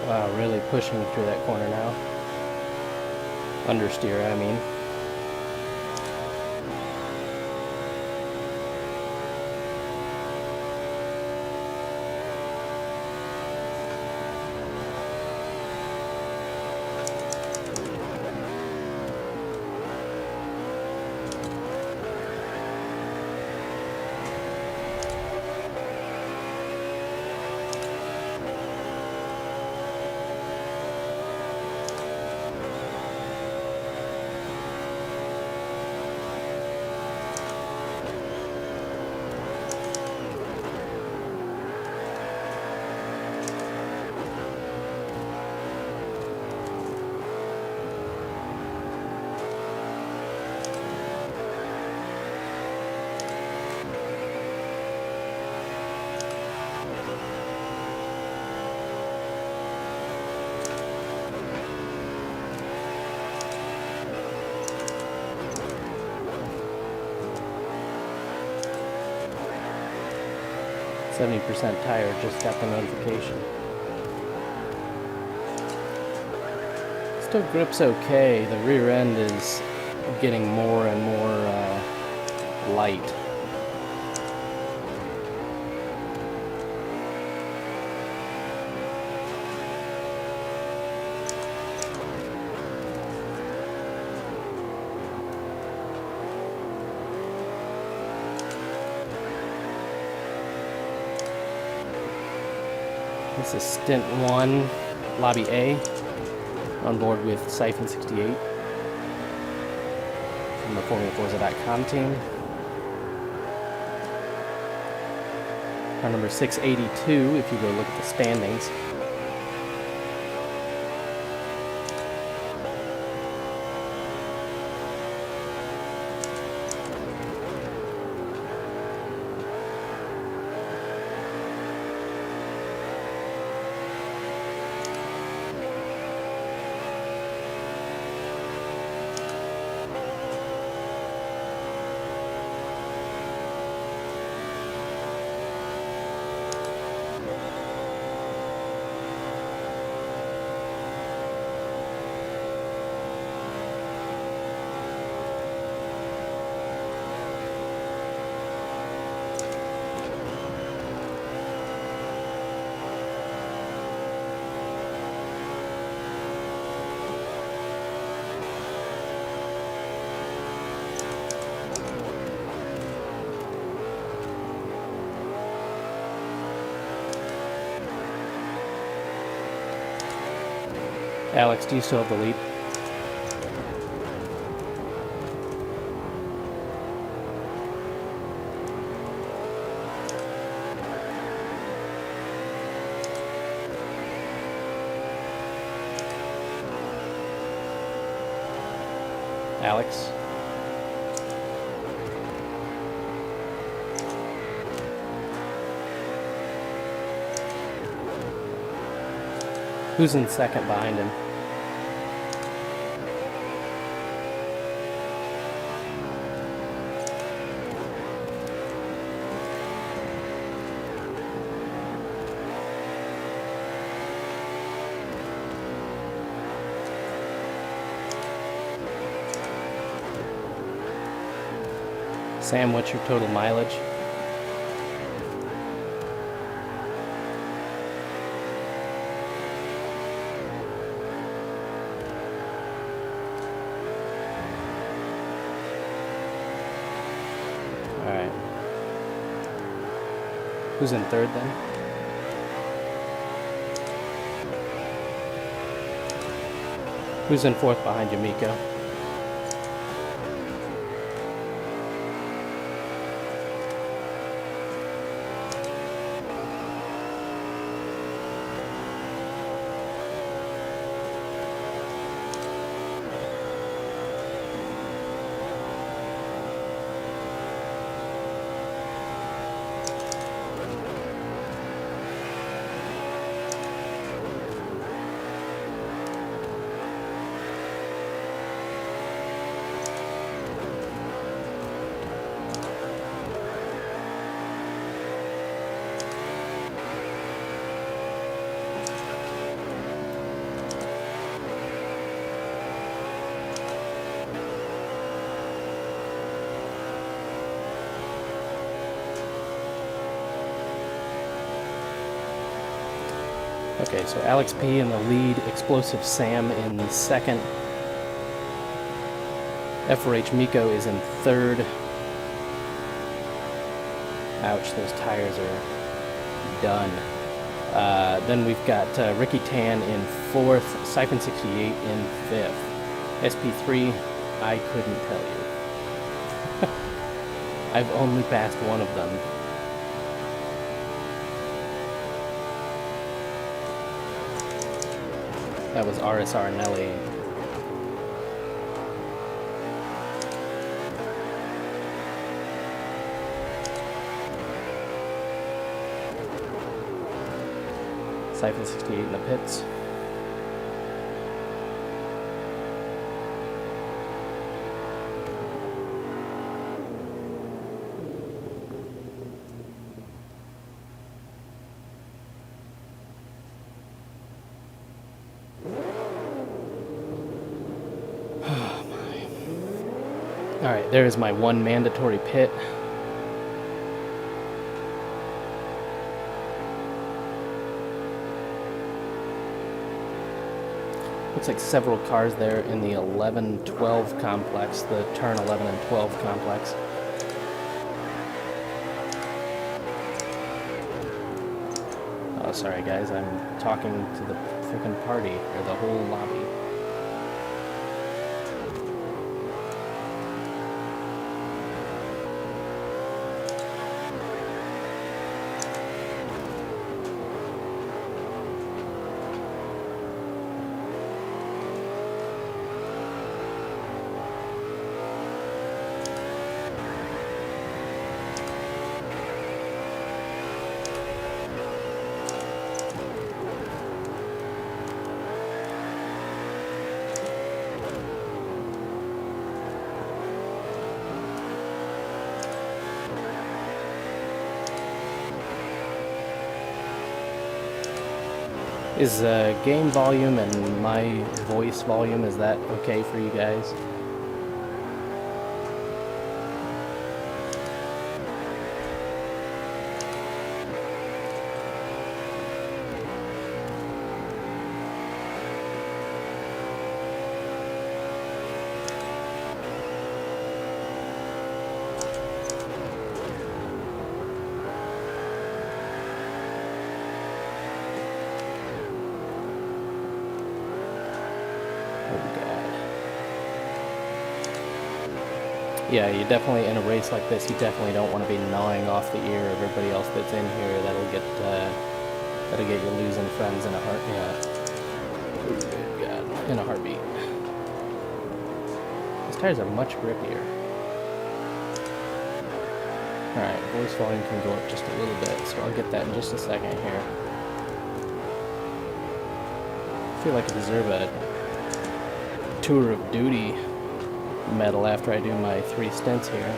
Wow, really pushing through that corner now. Understeer, I mean. %70 tire, just got the notification. Still grips okay. The rear end is getting more and more light. This is stint 1, lobby A, on board with Siphon 68 from the Formula4za.com team. Car number 682, if you go look at the standings. Alex, do you still have the lead? Alex? Who's in second behind him? Sam, what's your total mileage? All right. Who's in third then? Who's in fourth behind you, Miko? Okay, so Alex P in the lead, Explosive Sam in second. F4H Miko is in third. Ouch, those tires are done. Then we've got Ricky Tan in fourth, Siphon 68 in fifth. SP3, I couldn't tell you. I've only passed one of them. That was RSR Nelly. Siphon 68 in the pits. Alright, there's my one mandatory pit. Looks like several cars there in the 11-12 complex, the turn 11 and 12 complex. Oh, sorry guys, I'm talking to the freaking party, or the whole lobby. Is game volume and my voice volume, is that okay for you guys? Yeah, you definitely, in a race like this, you definitely don't want to be gnawing off the ear of everybody else that's in here. That'll get you losing friends in a in a heartbeat. These tires are much grippier. Alright, voice volume can go up just a little bit, so I'll get that in just a second here. I feel like I deserve a tour of duty medal after I do my 3 stints here.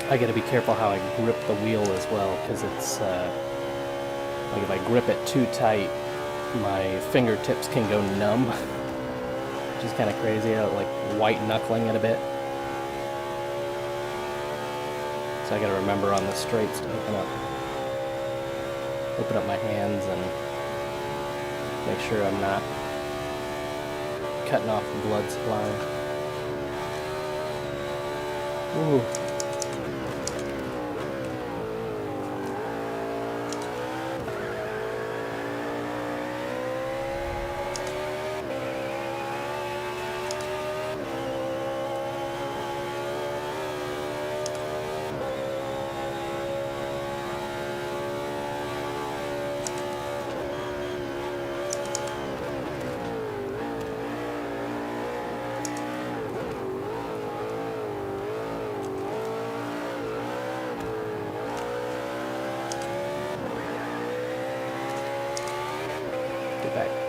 I gotta be careful how I grip the wheel as well, because it's like if I grip it too tight, my fingertips can go numb, which is kind of crazy. Like white knuckling it a bit. So I gotta remember on the straights to open up my hands and make sure I'm not cutting off the blood supply. Ooh.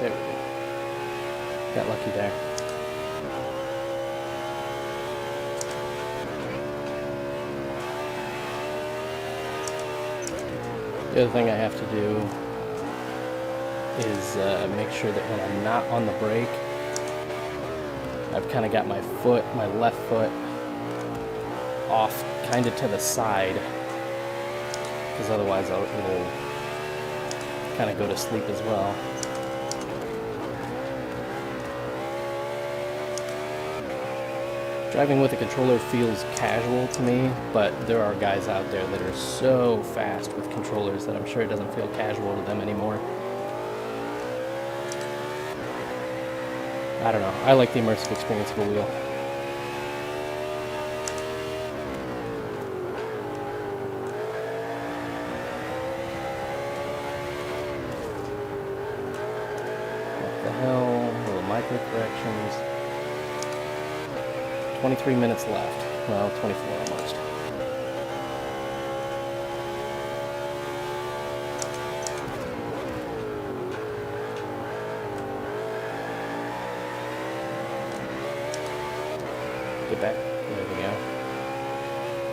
There we go. Got lucky there. The other thing I have to do is make sure that when I'm not on the brake, I've kind of got my foot, my left foot, off kind of to the side, because otherwise it'll kind of go to sleep as well. Driving with a controller feels casual to me, but there are guys out there that are so fast with controllers that I'm sure it doesn't feel casual to them anymore. I don't know. I like the immersive experience of a wheel. What the hell? Little micro corrections. 23 minutes left. Well, 24 almost. Get back. There we go.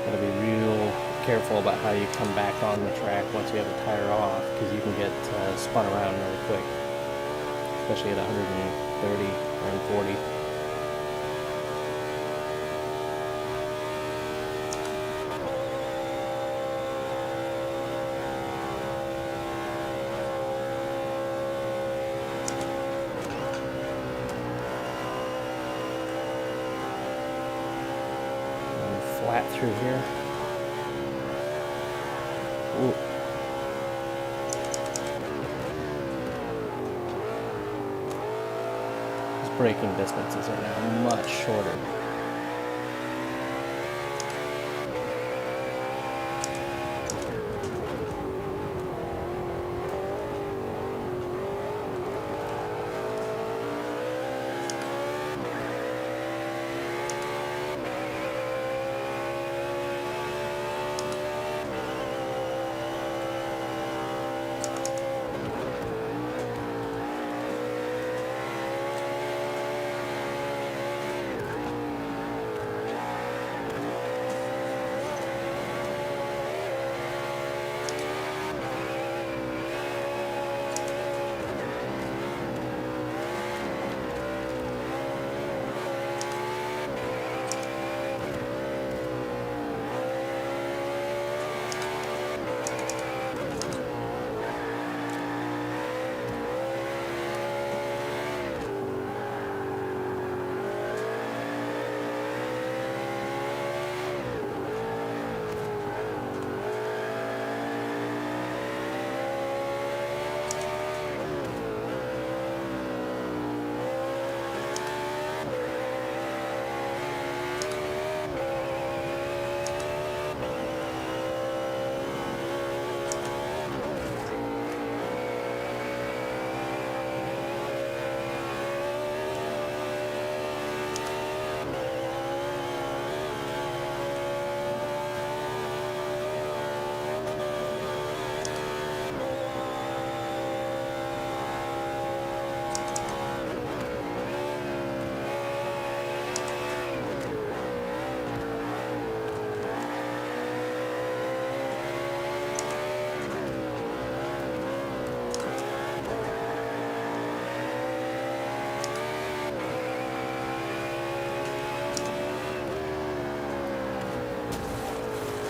Gotta be real careful about how you come back on the track once you have the tire off, because you can get spun around really quick, especially at 130 or 140. Flat through here. Ooh. These braking distances are now much shorter.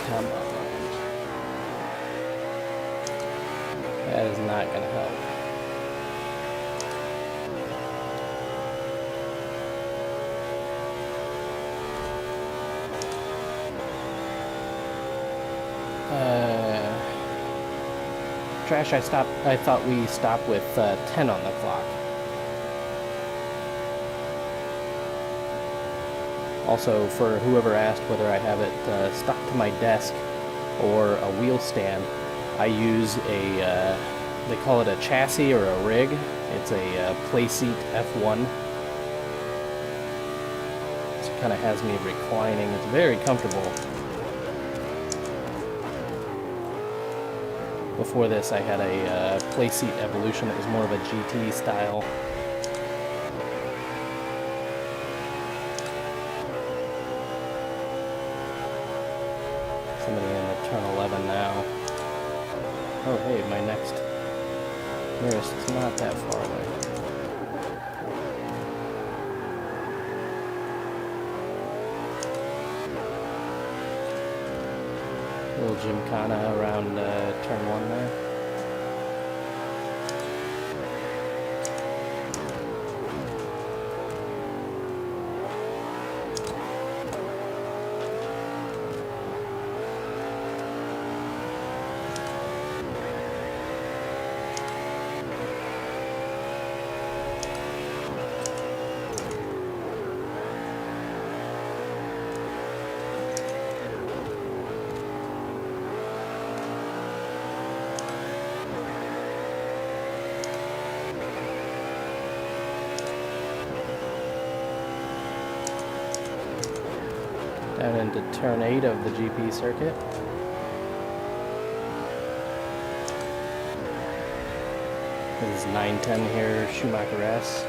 Come on. That is not going to help. Trash, I thought we stopped with 10 on the clock. Also, for whoever asked whether I have it stuck to my desk or a wheel stand, I use a, they call it a chassis or a rig. It's a playseat F1. So it kind of has me reclining. It's very comfortable. Before this, I had a Playseat Evolution that was more of a GT style. Somebody in the turn 11 now. Oh, hey, my next nearest is not that far away. Little gymkhana around turn 1 there. Down into turn 8 of the GP circuit. This is 910 here, Schumacher S.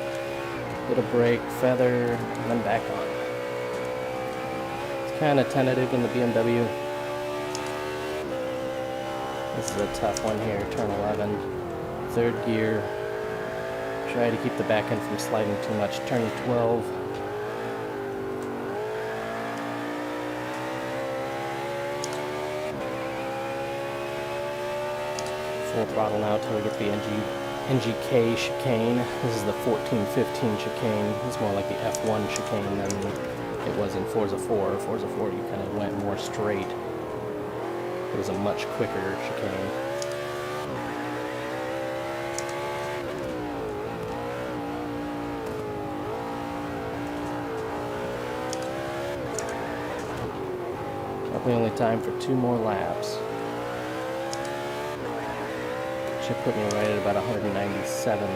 Little brake, feather, and then back on. It's kind of tentative in the BMW. This is a tough one here, turn 11. Third gear. Try to keep the back end from sliding too much. Turn 12. Full throttle now till we get the NGK chicane. This is the 14-15 chicane. It's more like the F1 chicane than it was in Forza 4. Forza 4 you kind of went more straight. It was a much quicker chicane. Probably only time for 2 more laps. Should put me right at about 197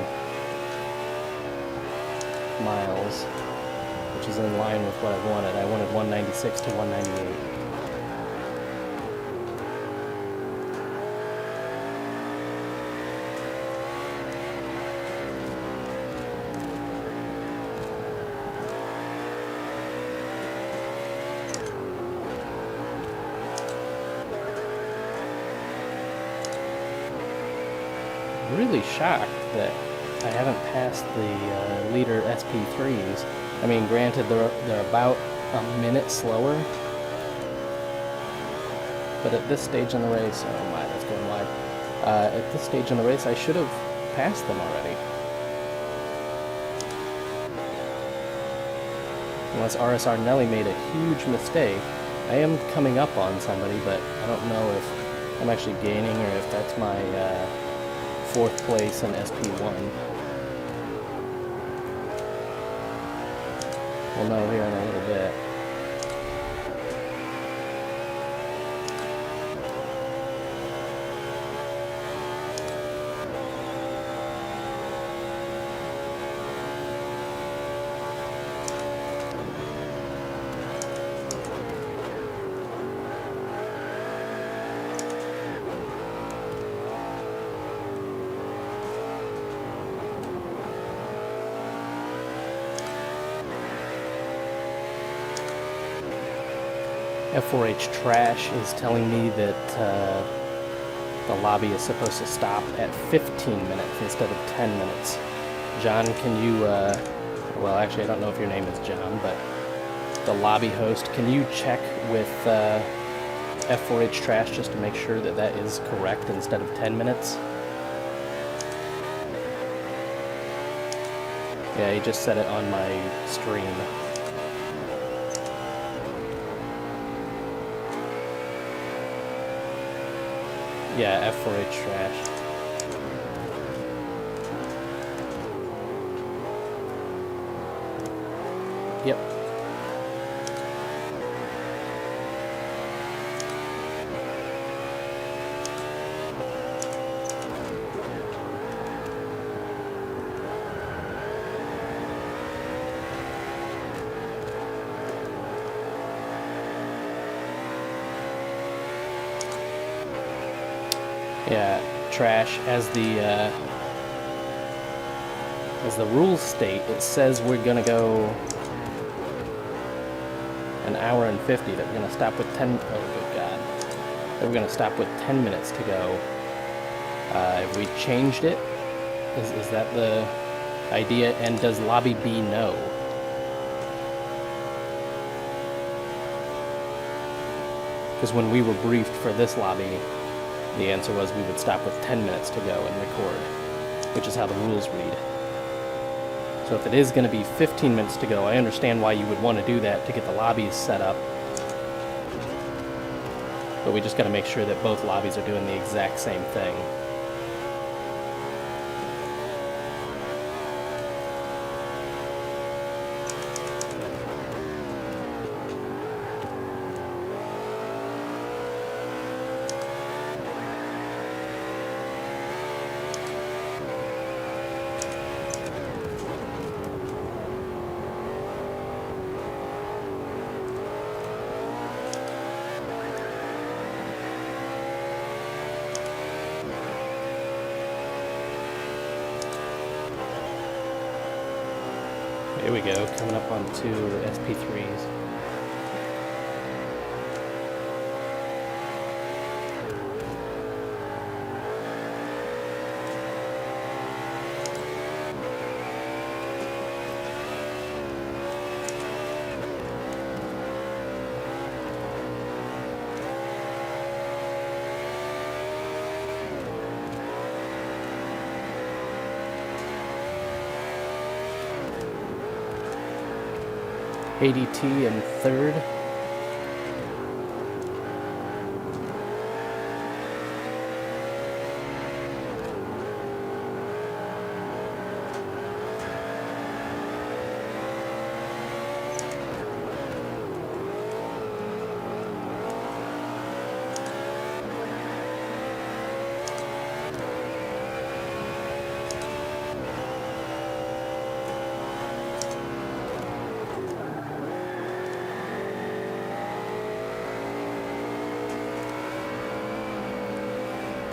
miles, which is in line with what I wanted. I wanted 196 to 198. Really shocked that I haven't passed the liter SP3s. I mean, granted, they're about a minute slower, but at this stage in the race, oh my, that's going wide. At this stage in the race, I should have passed them already. Unless RS Arnelli made a huge mistake. I am coming up on somebody, but I don't know if I'm actually gaining or if that's my 4th place in SP1. We'll know here in a little bit. F4H Trash is telling me that the lobby is supposed to stop at 15 minutes instead of 10 minutes. John, can you, well actually I don't know if your name is John, but the lobby host, can you check with F4H Trash just to make sure that that is correct instead of 10 minutes? Yeah, he just said it on my stream. Yeah, F4H Trash. Yep. Yeah, trash. As the rules state, it says we're gonna go an hour and 50. That we're gonna stop with 10. Oh good God! That we're gonna stop with 10 minutes to go. Have we changed it? Is that the idea? And does Lobby B know? Because when we were briefed for this lobby, the answer was we would stop with 10 minutes to go and record, which is how the rules read. So if it is going to be 15 minutes to go, I understand why you would want to do that to get the lobbies set up. But we just got to make sure that both lobbies are doing the exact same thing. Here we go, coming up on 2 SP3s. ADT in third.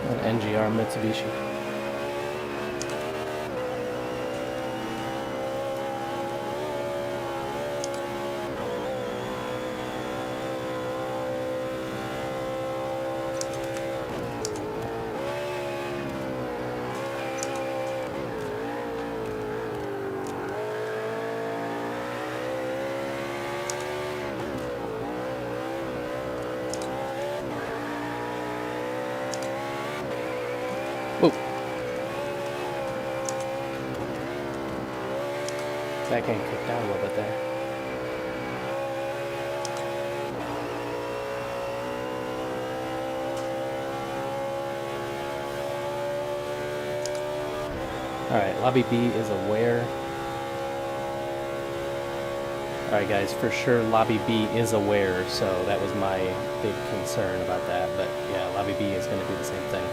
An NGR Mitsubishi. Whoa. Back end kicked out a little bit there. Alright, Lobby B is aware. Alright guys, for sure Lobby B is aware, so that was my big concern about that. But yeah, Lobby B is going to do the same thing.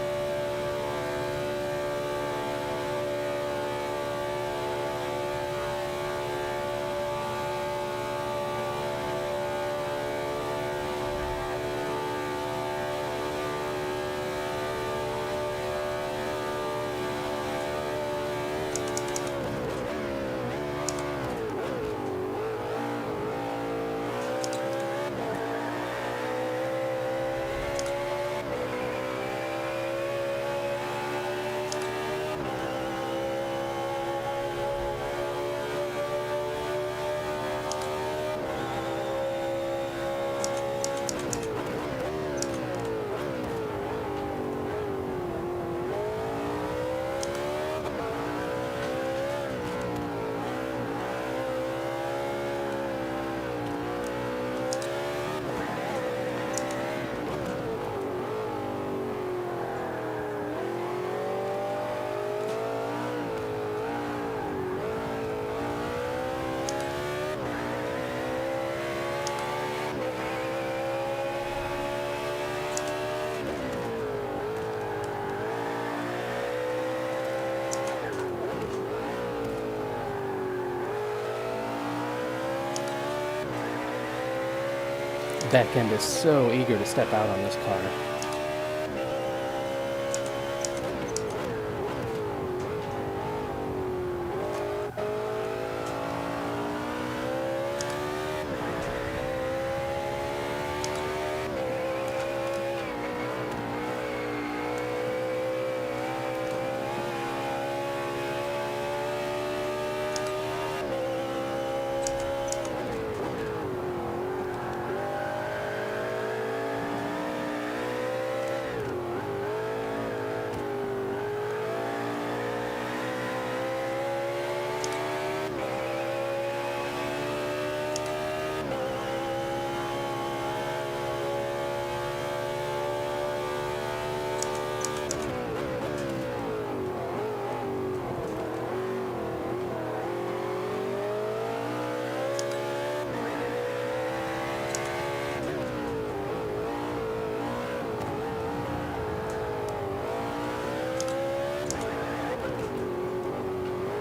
Back end is so eager to step out on this car.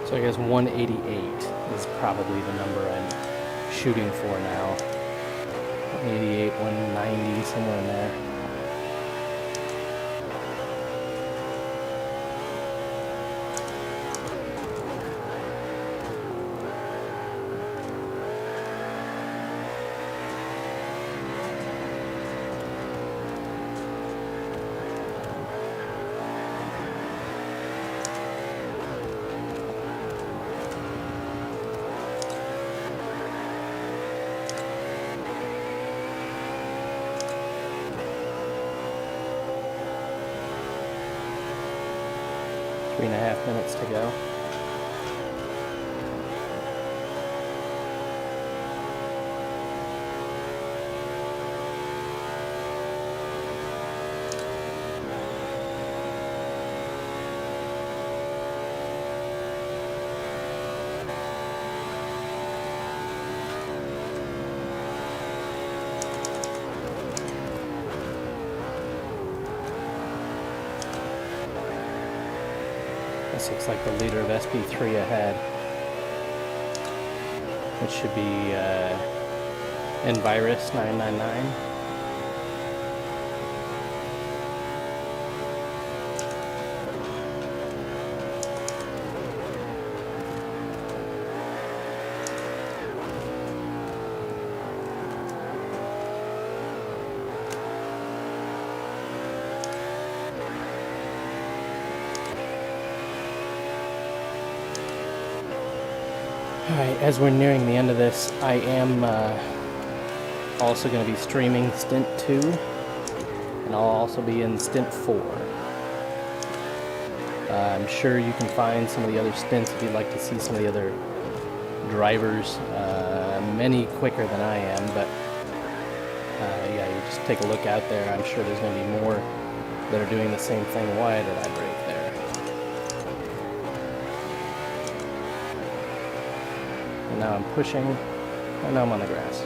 So I guess 188 is probably the number I'm shooting for now. 188, 190, somewhere in there. Three and a half minutes to go. This looks like the leader of SP3 ahead, which should be Envirus 999. Alright, as we're nearing the end of this, I am also going to be streaming Stint 2, and I'll also be in Stint 4. I'm sure you can find some of the other stints if you'd like to see some of the other drivers many quicker than I am, but yeah, you just take a look out there. I'm sure there's going to be more that are doing the same thing. Why did I break there? And now I'm pushing, and now I'm on the grass.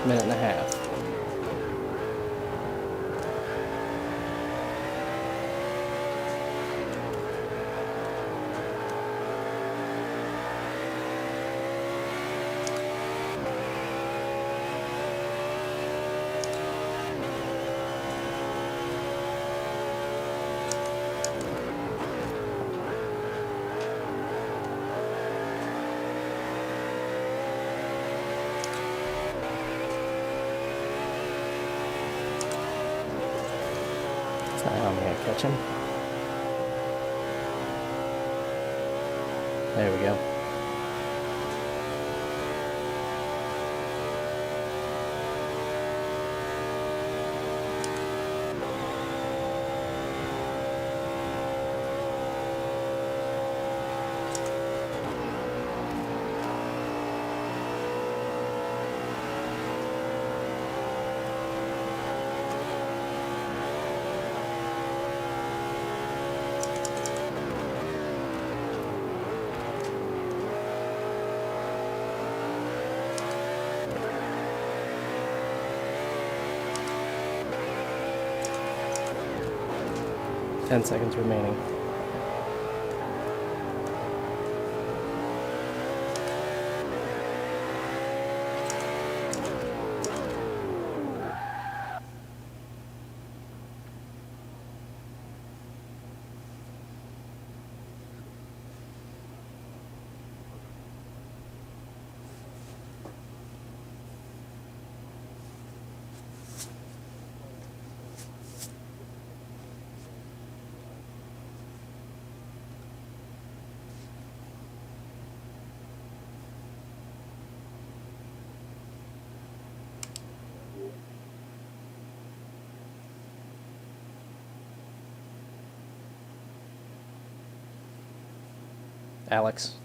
Minute and a half. I'm going to catch him. There we go. Ten seconds remaining. Alex.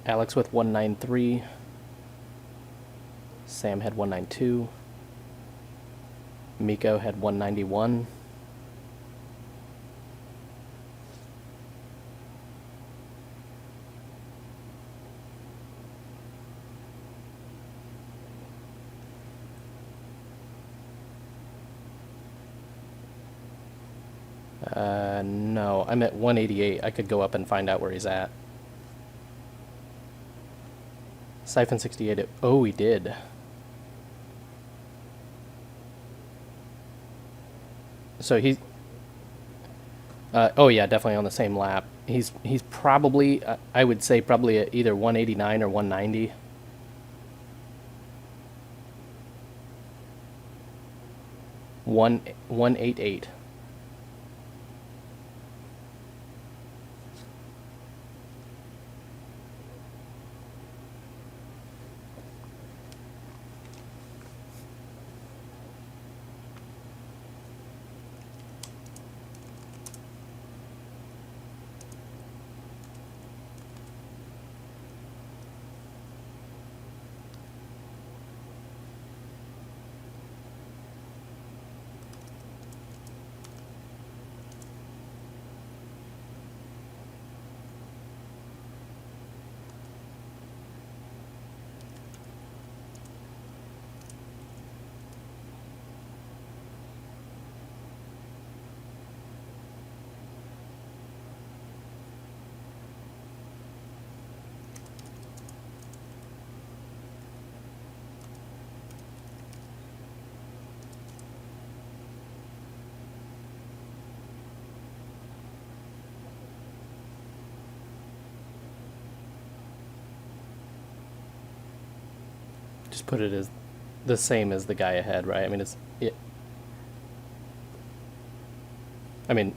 Alex with 193. Sam had 192. Miko had 191. No, I'm at 188. I could go up and find out where he's at. Siphon 68. Oh, he did. So he's. Oh yeah, definitely on the same lap. He's probably, I would say probably at either 189 or 190. One 188. Just put it as the same as the guy ahead, right? I mean, it's it. I mean,